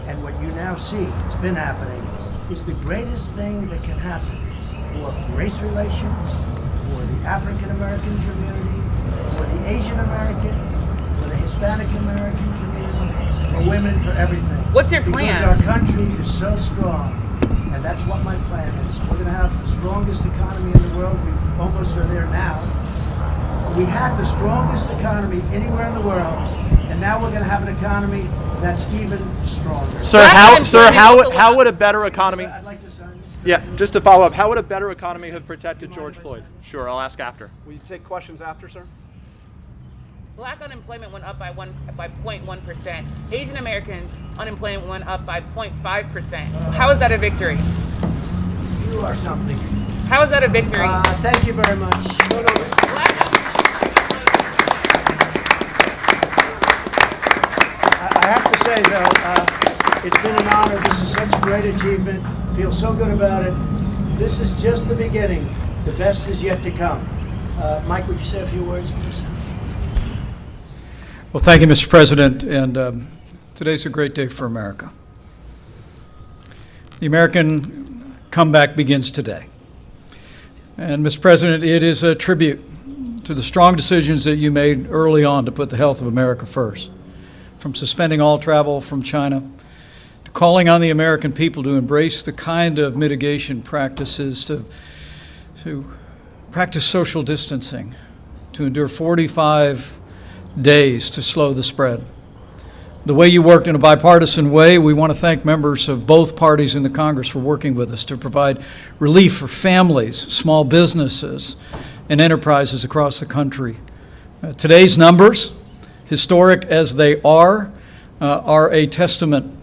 S2: and what you now see, it's been happening, is the greatest thing that can happen for race relations, for the African American community, for the Asian American, for the Hispanic American community, for women, for everything.
S3: What's your plan?
S2: Because our country is so strong, and that's what my plan is. We're going to have the strongest economy in the world. We almost are there now. We had the strongest economy anywhere in the world, and now we're going to have an economy that's even stronger.
S4: Sir, how would a better economy?
S2: I'd like to sign this.
S4: Yeah, just to follow up, how would a better economy have protected George Floyd? Sure, I'll ask after. Will you take questions after, sir?
S3: Black unemployment went up by 0.1%. Asian American unemployment went up by 0.5%. How is that a victory?
S2: You are something.
S3: How is that a victory?
S2: Thank you very much. I have to say, though, it's been an honor. This is such a great achievement. Feel so good about it. This is just the beginning. The best is yet to come. Mike, would you say a few words, please?
S5: Well, thank you, Mr. President, and today's a great day for America. The American comeback begins today. And, Mr. President, it is a tribute to the strong decisions that you made early on to put the health of America first, from suspending all travel from China to calling on the American people to embrace the kind of mitigation practices to practice social distancing, to endure 45 days to slow the spread. The way you worked in a bipartisan way, we want to thank members of both parties in the Congress for working with us to provide relief for families, small businesses, and enterprises across the country. Today's numbers, historic as they are a testament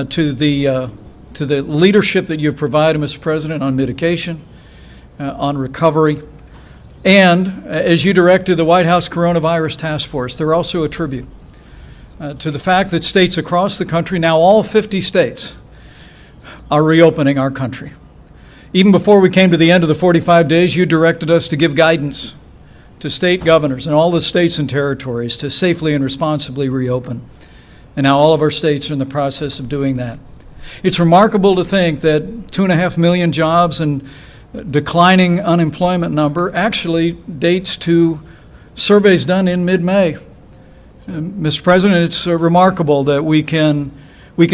S5: to the leadership that you've provided, Mr. President, on mitigation, on recovery. And as you directed the White House Coronavirus Task Force, they're also a tribute to the fact that states across the country, now all 50 states, are reopening our country. Even before we came to the end of the 45 days, you directed us to give guidance to state governors and all the states and territories to safely and responsibly reopen. And now all of our states are in the process of doing that. It's remarkable to think that 2.5 million jobs and declining unemployment number actually dates to surveys done in mid-May. Mr. President, it's remarkable that we can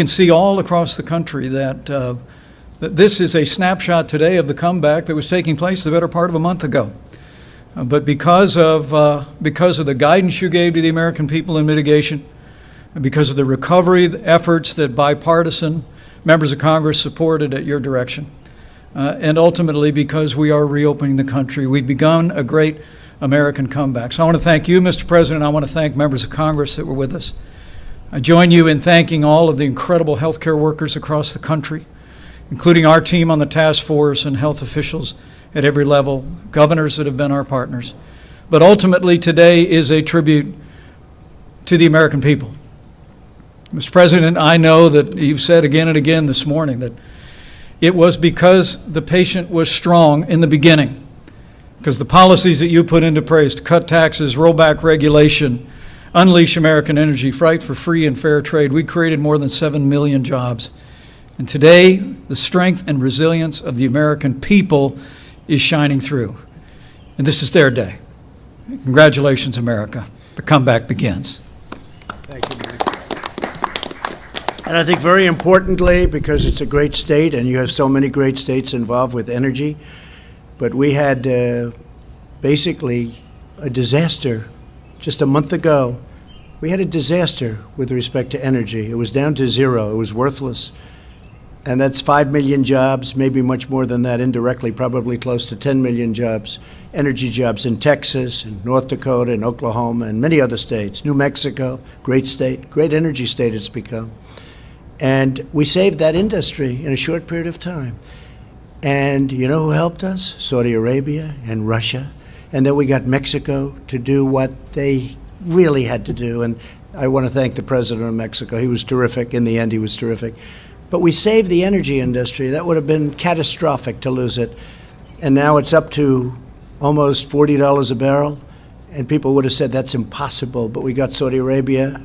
S5: see all across the country that that this is a snapshot today of the comeback that was taking place the better part of a month ago. But because of the guidance you gave to the American people in mitigation, and because of the recovery efforts that bipartisan members of Congress supported at your direction, and ultimately because we are reopening the country, we've begun a great American comeback. So I want to thank you, Mr. President. I want to thank members of Congress that were with us. I join you in thanking all of the incredible healthcare workers across the country, including our team on the task force and health officials at every level, governors that have been our partners. But ultimately, today is a tribute to the American people. Mr. President, I know that you've said again and again this morning that it was because the patient was strong in the beginning, because the policies that you put into place to cut taxes, roll back regulation, unleash American energy, fight for free and fair trade, we created more than 7 million jobs And today, the strength and resilience of the American people is shining through. And this is their day. Congratulations, America. The comeback begins.
S2: Thank you, Mike. And I think very importantly, because it's a great state and you have so many great states involved with energy, but we had basically a disaster just a month ago. We had a disaster with respect to energy. It was down to zero. It was worthless. And that's 5 million jobs, maybe much more than that indirectly, probably close to 10 million jobs, energy jobs in Texas and North Dakota and Oklahoma and many other states. New Mexico, great state, great energy state it's become. And we saved that industry in a short period of time. And you know who helped us? Saudi Arabia and Russia. And then we got Mexico to do what they really had to do. And I want to thank the president of Mexico. He was terrific. In the end, he was terrific. But we saved the energy industry. That would have been catastrophic to lose it. And now it's up to almost $40 a barrel. And people would have said that's impossible. But we got Saudi Arabia,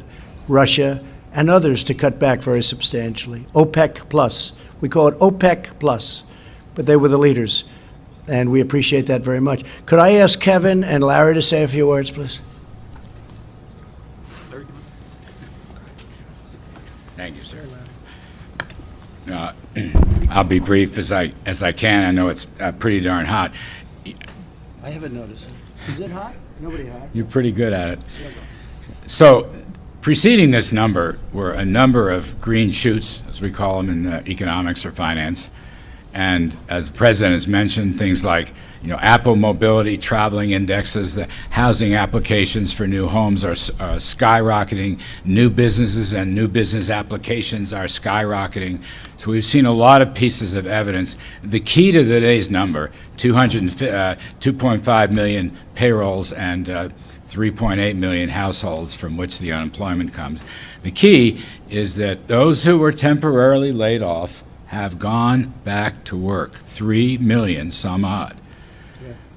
S2: Russia, and others to cut back very substantially. OPEC plus. We call it OPEC plus. But they were the leaders. And we appreciate that very much. Could I ask Kevin and Larry to say a few words, please?
S6: Thank you, sir. I'll be brief as I can. I know it's pretty darn hot.
S2: I haven't noticed it. Is it hot? Nobody hot.
S6: You're pretty good at it. So, preceding this number were a number of green shoots, as we call them in economics or finance. And as the president has mentioned, things like Apple mobility, traveling indexes, the housing applications for new homes are skyrocketing. New businesses and new business applications are skyrocketing. So we've seen a lot of pieces of evidence. The key to today's number, 2.5 million payrolls and 3.8 million households from which the unemployment comes. The key is that those who were temporarily laid off have gone back to work, 3 million some odd.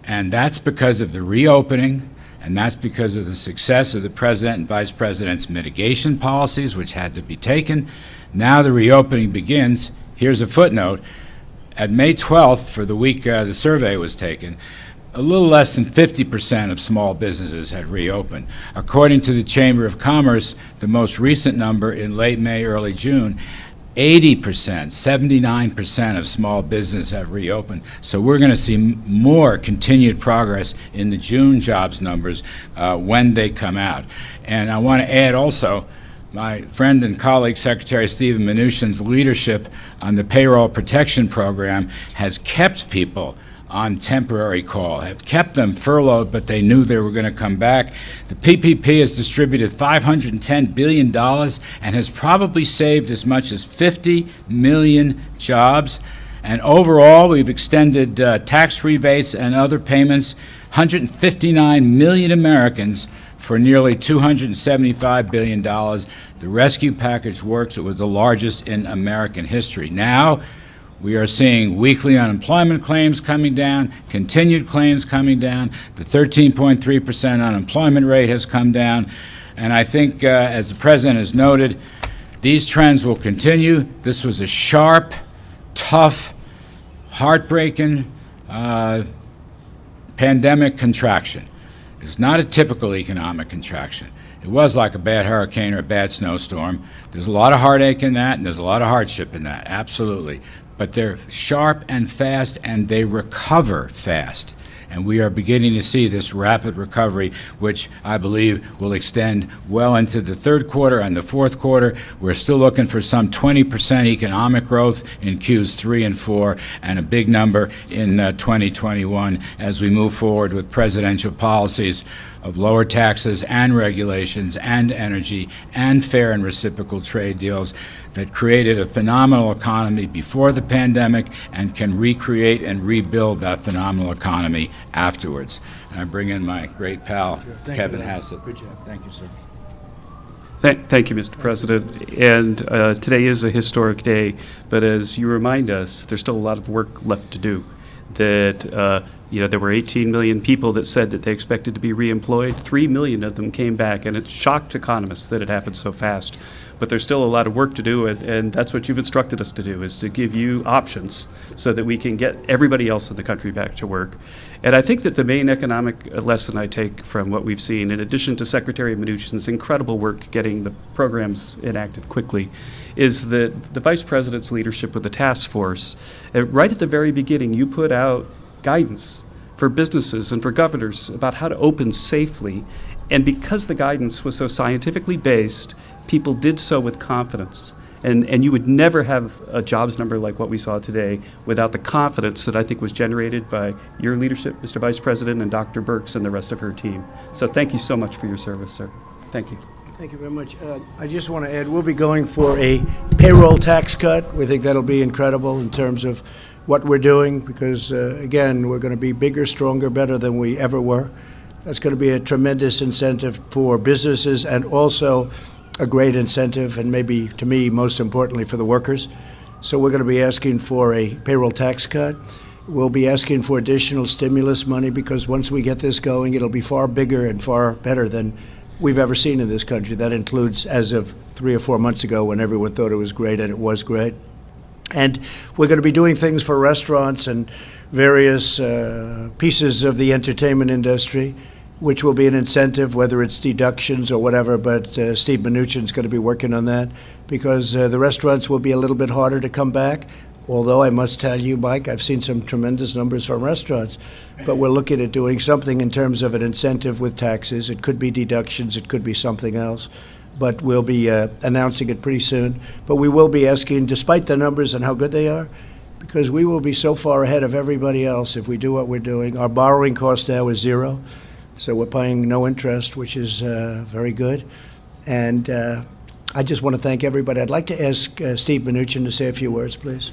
S6: And that's because of the reopening, and that's because of the success of the president and vice president's mitigation policies, which had to be taken. Now the reopening begins. Here's a footnote. At May 12th, for the week the survey was taken, a little less than 50% of small businesses had reopened. According to the Chamber of Commerce, the most recent number in late May, early June, 80%, 79% of small business have reopened. So we're going to see more continued progress in the June jobs numbers when they come out. And I want to add also, my friend and colleague, Secretary Stephen Mnuchin's leadership on the payroll protection program has kept people on temporary call, have kept them furloughed, but they knew they were going to come back. The PPP has distributed $510 billion and has probably saved as much as 50 million jobs. And overall, we've extended tax rebates and other payments, 159 million Americans for nearly $275 billion. The rescue package works. It was the largest in American history. Now, we are seeing weekly unemployment claims coming down, continued claims coming down. The 13.3% unemployment rate has come down. And I think, as the president has noted, these trends will continue. This was a sharp, tough, heartbreaking pandemic contraction. It's not a typical economic contraction. It was like a bad hurricane or a bad snowstorm. There's a lot of heartache in that, and there's a lot of hardship in that, absolutely. But they're sharp and fast, and they recover fast. And we are beginning to see this rapid recovery, which I believe will extend well into the third quarter and the fourth quarter. We're still looking for some 20% economic growth in Qs 3 and 4, and a big number in 2021 as we move forward with presidential policies of lower taxes and regulations and energy and fair and reciprocal trade deals that created a phenomenal economy before the pandemic and can recreate and rebuild that phenomenal economy afterwards. And I bring in my great pal, Kevin Hassett.
S2: Good job.
S6: Thank you, sir.
S7: Thank you, Mr. President. And today is a historic day, but as you remind us, there's still a lot of work left to do. That There were 18 million people that said that they expected to be reemployed. 3 million of them came back, and it shocked economists that it happened so fast. But there's still a lot of work to do, and that's what you've instructed us to do, is to give you options so that we can get everybody else in the country back to work. And I think that the main economic lesson I take from what we've seen, in addition to Secretary Mnuchin's incredible work getting the programs enacted quickly, is that the Vice President's leadership with the task force, right at the very beginning, you put out guidance for businesses and for governors about how to open safely. And because the guidance was so scientifically based, people did so with confidence. And you would never have a jobs number like what we saw today without the confidence that I think was generated by your leadership, Mr. Vice President, and Dr. Birx and the rest of her team. So thank you so much for your service, sir. Thank you.
S2: Thank you very much. I just want to add, we'll be going for a payroll tax cut. We think that'll be incredible in terms of what we're doing because, again, we're going to be bigger, stronger, better than we ever were. That's going to be a tremendous incentive for businesses and also a great incentive, and maybe, to me, most importantly, for the workers. So we're going to be asking for a payroll tax cut. We'll be asking for additional stimulus money because once we get this going, it'll be far bigger and far better than we've ever seen in this country. That includes as of 3 or 4 months ago when everyone thought it was great, and it was great. And we're going to be doing things for restaurants and various pieces of the entertainment industry, which will be an incentive, whether it's deductions or whatever, but Steve Mnuchin's going to be working on that because the restaurants will be a little bit harder to come back. Although I must tell you, Mike, I've seen some tremendous numbers from restaurants, but we're looking at doing something in terms of an incentive with taxes. It could be deductions, it could be something else, but we'll be announcing it pretty soon. But we will be asking, despite the numbers and how good they are, because we will be so far ahead of everybody else if we do what we're doing. Our borrowing cost now is zero, so we're paying no interest, which is very good. And I just want to thank everybody. I'd like to ask Steve Mnuchin to say a few words, please.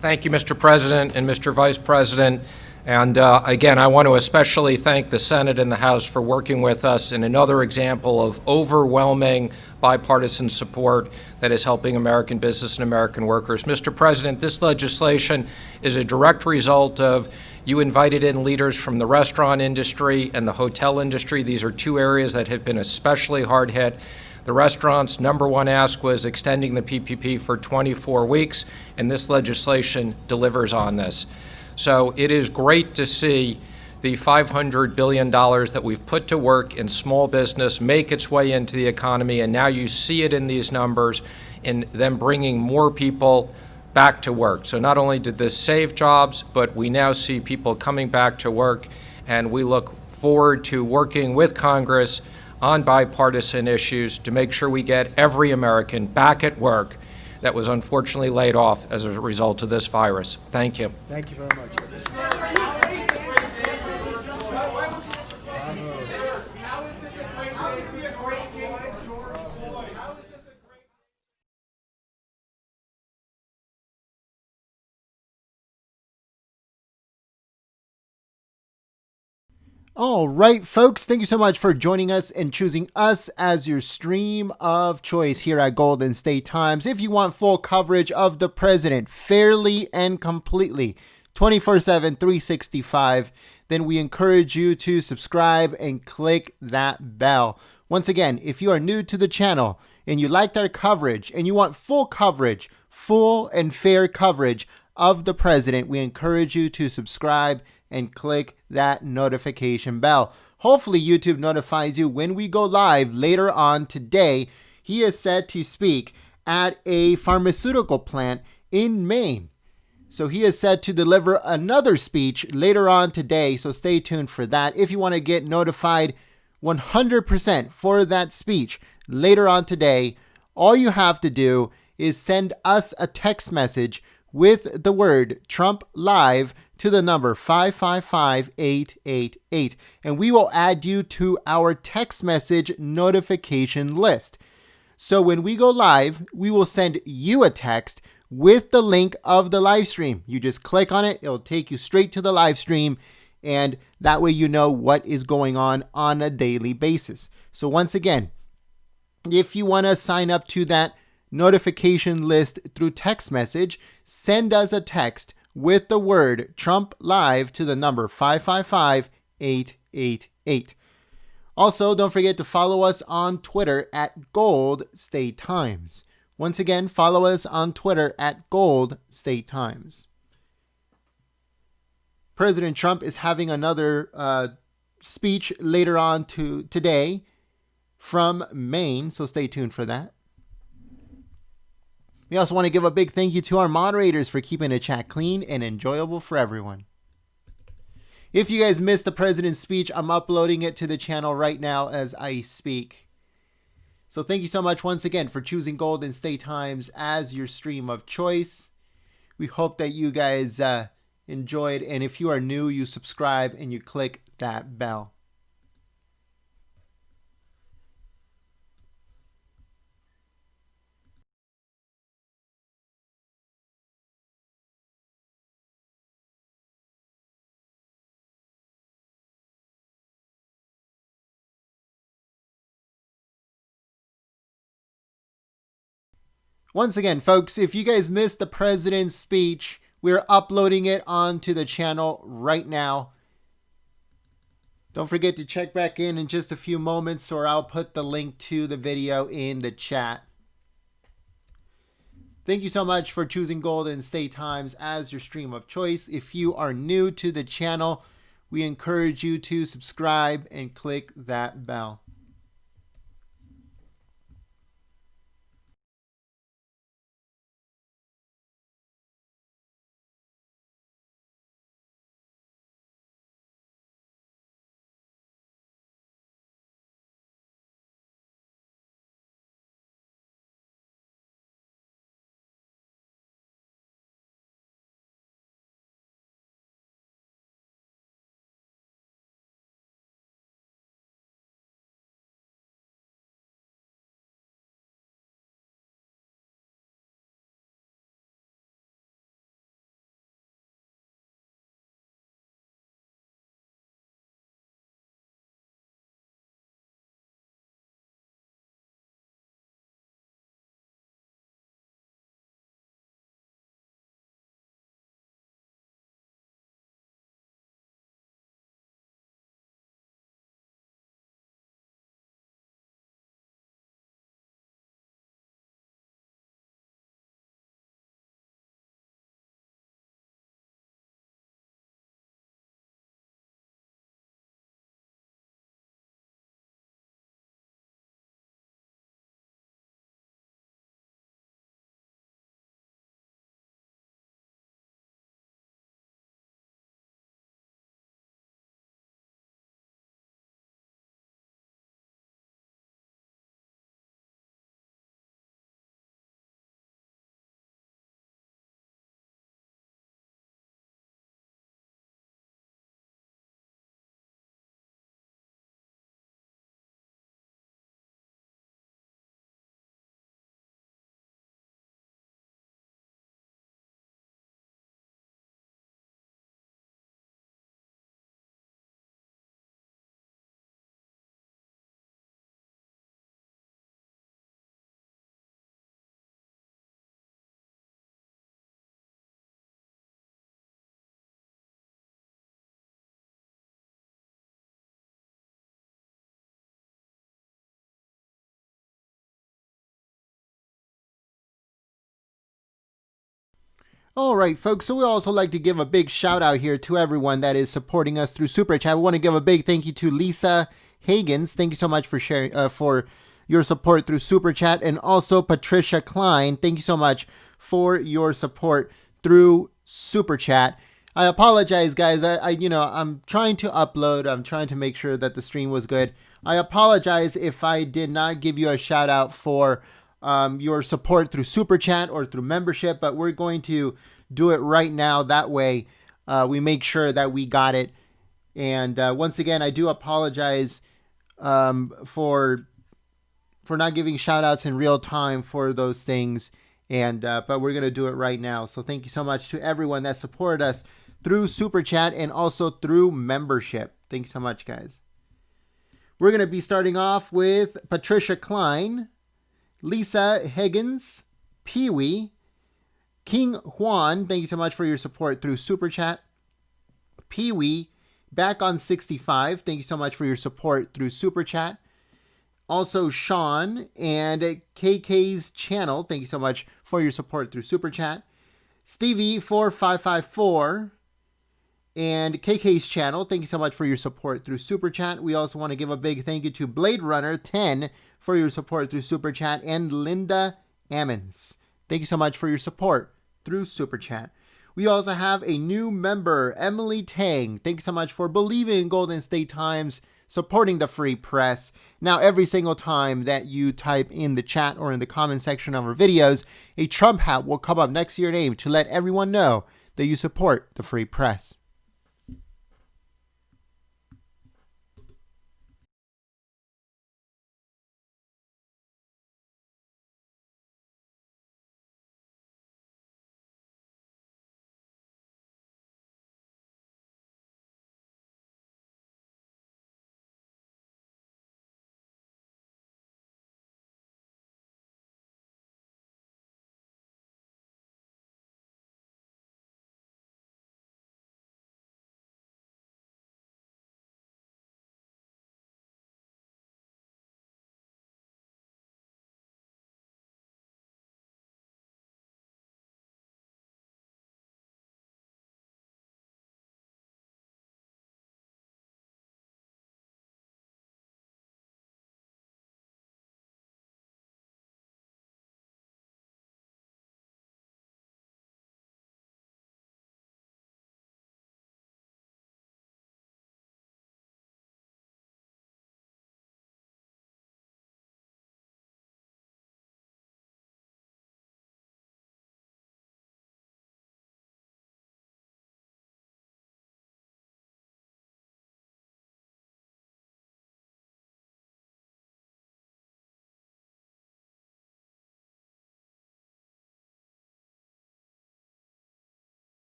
S8: Thank you, Mr. President and Mr. Vice President. And again, I want to especially thank the Senate and the House for working with us in another example of overwhelming bipartisan support that is helping American business and American workers. Mr. President, this legislation is a direct result of you invited in leaders from the restaurant industry and the hotel industry. These are two areas that have been especially hard hit. The restaurants' number one ask was extending the PPP for 24 weeks, and this legislation delivers on this. So it is great to see the $500 billion that we've put to work in small business make its way into the economy, and now you see it in these numbers in them bringing more people back to work. So not only did this save jobs, but we now see people coming back to work, and we look forward to working with Congress on bipartisan issues to make sure we get every American back at work that was unfortunately laid off as a result of this virus. Thank you.
S2: Thank you very much.
S9: All right, folks, thank you so much for joining us and choosing us as your stream of choice here at Golden State Times. If you want full coverage of the president fairly and completely, 24/7, 365, then we encourage you to subscribe and click that bell. Once again, if you are new to the channel and you liked our coverage and you want full coverage, full and fair coverage of the president, we encourage you to subscribe and click that notification bell. Hopefully YouTube notifies you when we go live later on today. He is set to speak at a pharmaceutical plant in Maine. So he is set to deliver another speech later on today, so stay tuned for that. If you want to get notified 100% for that speech later on today, all you have to do is send us a text message with the word Trump Live to the number 555-888, and we will add you to our text message notification list. So when we go live, we will send you a text with the link of the live stream. You just click on it, it'll take you straight to the live stream, and that way you know what is going on a daily basis. So once again, if you want to sign up to that notification list through text message, send us a text with the word Trump Live to the number 555-888. Also, don't forget to follow us on Twitter at Gold State Times. Once again, follow us on Twitter at Gold State Times. President Trump is having another speech later on today from Maine, so stay tuned for that. We also want to give a big thank you to our moderators for keeping the chat clean and enjoyable for everyone. If you guys missed the president's speech, I'm uploading it to the channel right now as I speak. So thank you so much once again for choosing Golden State Times as your stream of choice. We hope that you guys enjoyed, and if you are new, you subscribe and you click that bell. Once again, folks, if you guys missed the president's speech, we're uploading it onto the channel right now. Don't forget to check back in just a few moments, or I'll put the link to the video in the chat. Thank you so much for choosing Golden State Times as your stream of choice. If you are new to the channel, we encourage you to subscribe and click that bell. All right, folks, so we also like to give a big shout out here to everyone that is supporting us through Super Chat. We want to give a big thank you to Lisa Higgins. Thank you so much for sharing for your support through Super Chat, and also Patricia Klein. Thank you so much for your support through Super Chat. I apologize, guys. I'm trying to upload. I'm trying to make sure that the stream was good. I apologize if I did not give you a shout out for your support through Super Chat or through membership, but we're going to do it right now. That way we make sure that we got it. And once again, I do apologize for not giving shout outs in real time for those things. And but we're going to do it right now. So thank you so much to everyone that supported us through Super Chat and also through membership. Thanks so much, guys. We're going to be starting off with Patricia Klein, Lisa Higgins, Pee-wee, King Juan, thank you so much for your support through Super Chat. Pee Wee, back on 65, thank you so much for your support through Super Chat. Also, Sean and KK's channel, thank you so much for your support through Super Chat. Stevie4554 and KK's channel, thank you so much for your support through Super Chat. We also want to give a big thank you to Blade Runner 10 for your support through Super Chat, and Linda Ammons. Thank you so much for your support through Super Chat. We also have a new member, Emily Tang. Thank you so much for believing in Golden State Times, supporting the free press. Now, every single time that you type in the chat or in the comment section of our videos, a Trump hat will come up next to your name to let everyone know that you support the free press.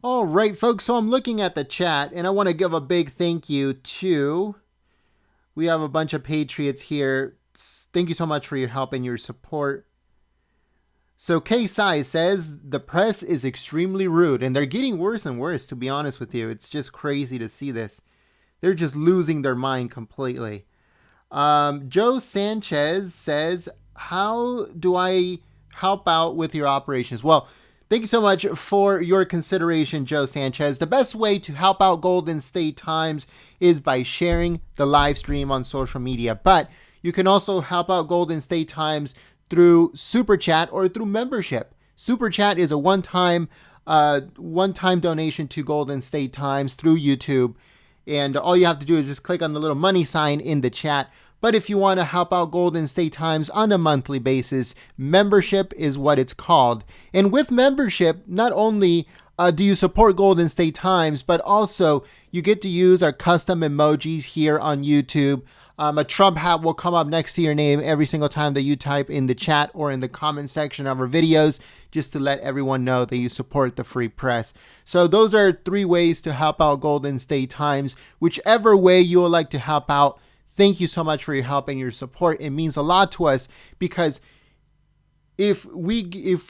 S9: All right, folks, so I'm looking at the chat, and I want to give a big thank you to, we have a bunch of Patriots here. Thank you so much for your help and your support. So K-Sai says, the press is extremely rude, and they're getting worse and worse, to be honest with you. It's just crazy to see this. They're just losing their mind completely. Joe Sanchez says, how do I help out with your operations? Well, thank you so much for your consideration, Joe Sanchez. The best way to help out Golden State Times is by sharing the live stream on social media. But you can also help out Golden State Times through Super Chat or through membership. Super Chat is a one-time donation to Golden State Times through YouTube. And all you have to do is just click on the little money sign in the chat. But if you want to help out Golden State Times on a monthly basis, membership is what it's called. And with membership, not only do you support Golden State Times, but also you get to use our custom emojis here on YouTube. A Trump hat will come up next to your name every single time that you type in the chat or in the comment section of our videos, just to let everyone know that you support the free press. So those are 3 ways to help out Golden State Times. Whichever way you would like to help out, thank you so much for your help and your support. It means a lot to us, because if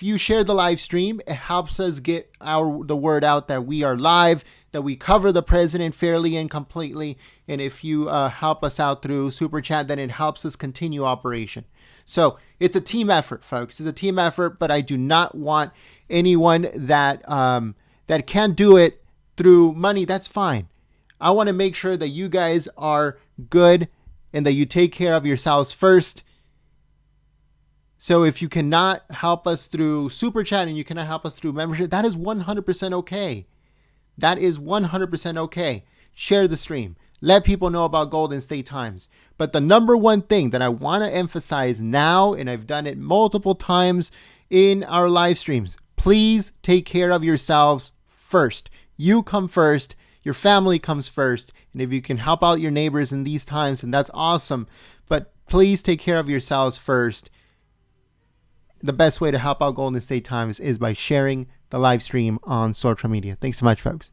S9: you share the live stream, it helps us get the word out that we are live, that we cover the president fairly and completely. And if you help us out through Super Chat, then it helps us continue operation. So it's a team effort, folks. It's a team effort, but I do not want anyone that can't do it through money. That's fine. I want to make sure that you guys are good and that you take care of yourselves first, So if you cannot help us through Super Chat and you cannot help us through membership, that is 100% okay. That is 100% okay. Share the stream. Let people know about Golden State Times. But the number one thing that I want to emphasize now, and I've done it multiple times in our live streams, please take care of yourselves first. You come first. Your family comes first. And if you can help out your neighbors in these times, then that's awesome. But please take care of yourselves first. The best way to help out Golden State Times is by sharing the live stream on social media. Thanks so much, folks.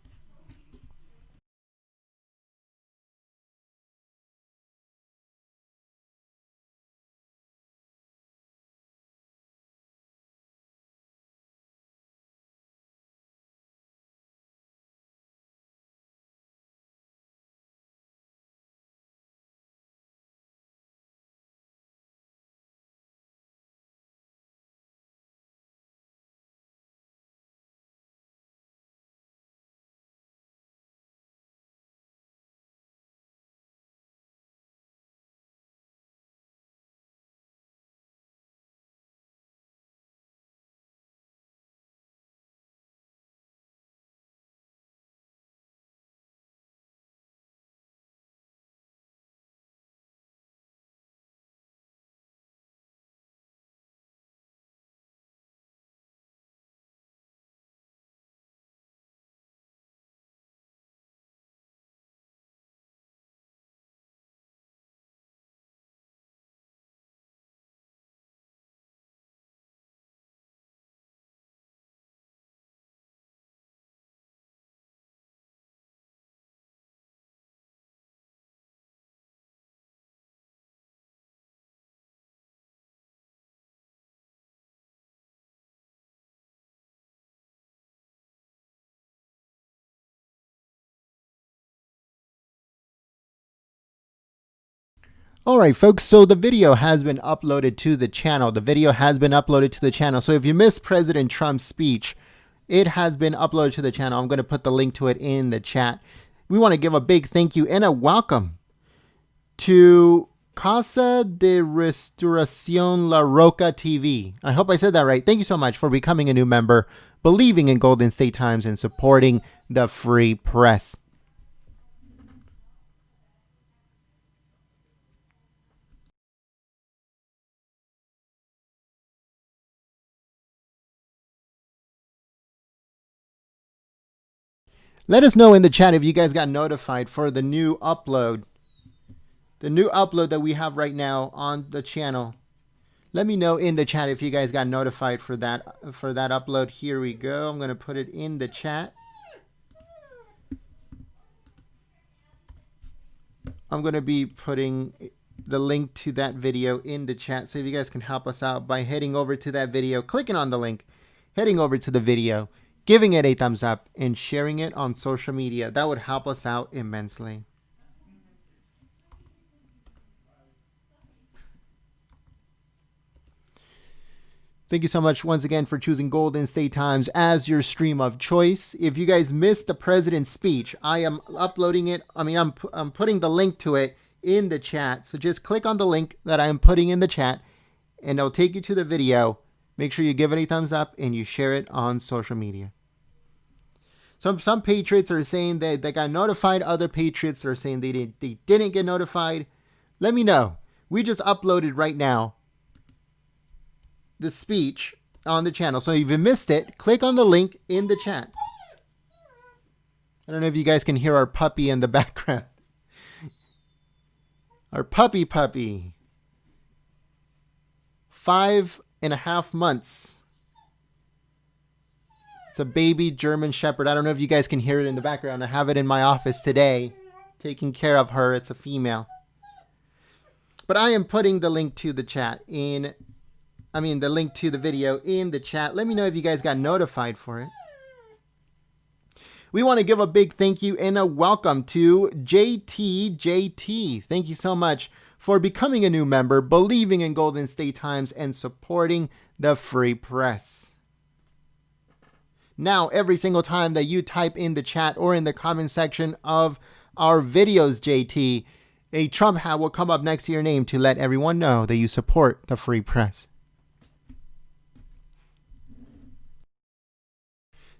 S9: All right, folks, so the video has been uploaded to the channel. So if you missed President Trump's speech, it has been uploaded to the channel. I'm going to put the link to it in the chat. We want to give a big thank you and a welcome to Casa de Restauración La Roca TV. I hope I said that right. Thank you so much for becoming a new member, believing in Golden State Times, and supporting the free press. Let us know in the chat if you guys got notified for the new upload. The new upload that we have right now on the channel. Let me know in the chat if you guys got notified for that upload. Here we go. I'm going to put it in the chat. I'm going to be putting the link to that video in the chat so if you guys can help us out by heading over to that video, clicking on the link, heading over to the video, giving it a thumbs up, and sharing it on social media. That would help us out immensely. Thank you so much once again for choosing Golden State Times as your stream of choice. If you guys missed the president's speech, I am uploading it. I'm putting the link to it in the chat. So just click on the link that I am putting in the chat and it'll take you to the video. Make sure you give it a thumbs up and you share it on social media. Some patriots are saying that they got notified. Other patriots are saying they didn't get notified. Let me know. We just uploaded right now the speech on the channel. So if you missed it, click on the link in the chat. I don't know if you guys can hear our puppy in the background. Our puppy. 5.5 months. It's a baby German Shepherd. I don't know if you guys can hear it in the background. I have it in my office today, taking care of her. It's a female. But I am putting the link to the chat the link to the video in the chat. Let me know if you guys got notified for it. We want to give a big thank you and a welcome to JT. Thank you so much for becoming a new member, believing in Golden State Times, and supporting the free press. Now, every single time that you type in the chat or in the comment section of our videos, JT, a Trump hat will come up next to your name to let everyone know that you support the free press.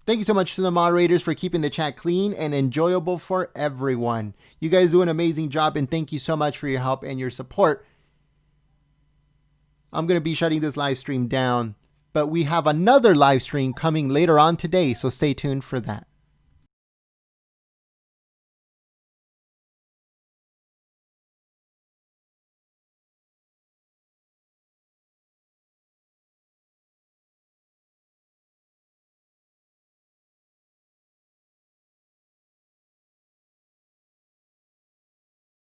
S9: Thank you so much to the moderators for keeping the chat clean and enjoyable for everyone. You guys do an amazing job, and thank you so much for your help and your support. I'm going to be shutting this live stream down, but we have another live stream coming later on today, so stay tuned for that.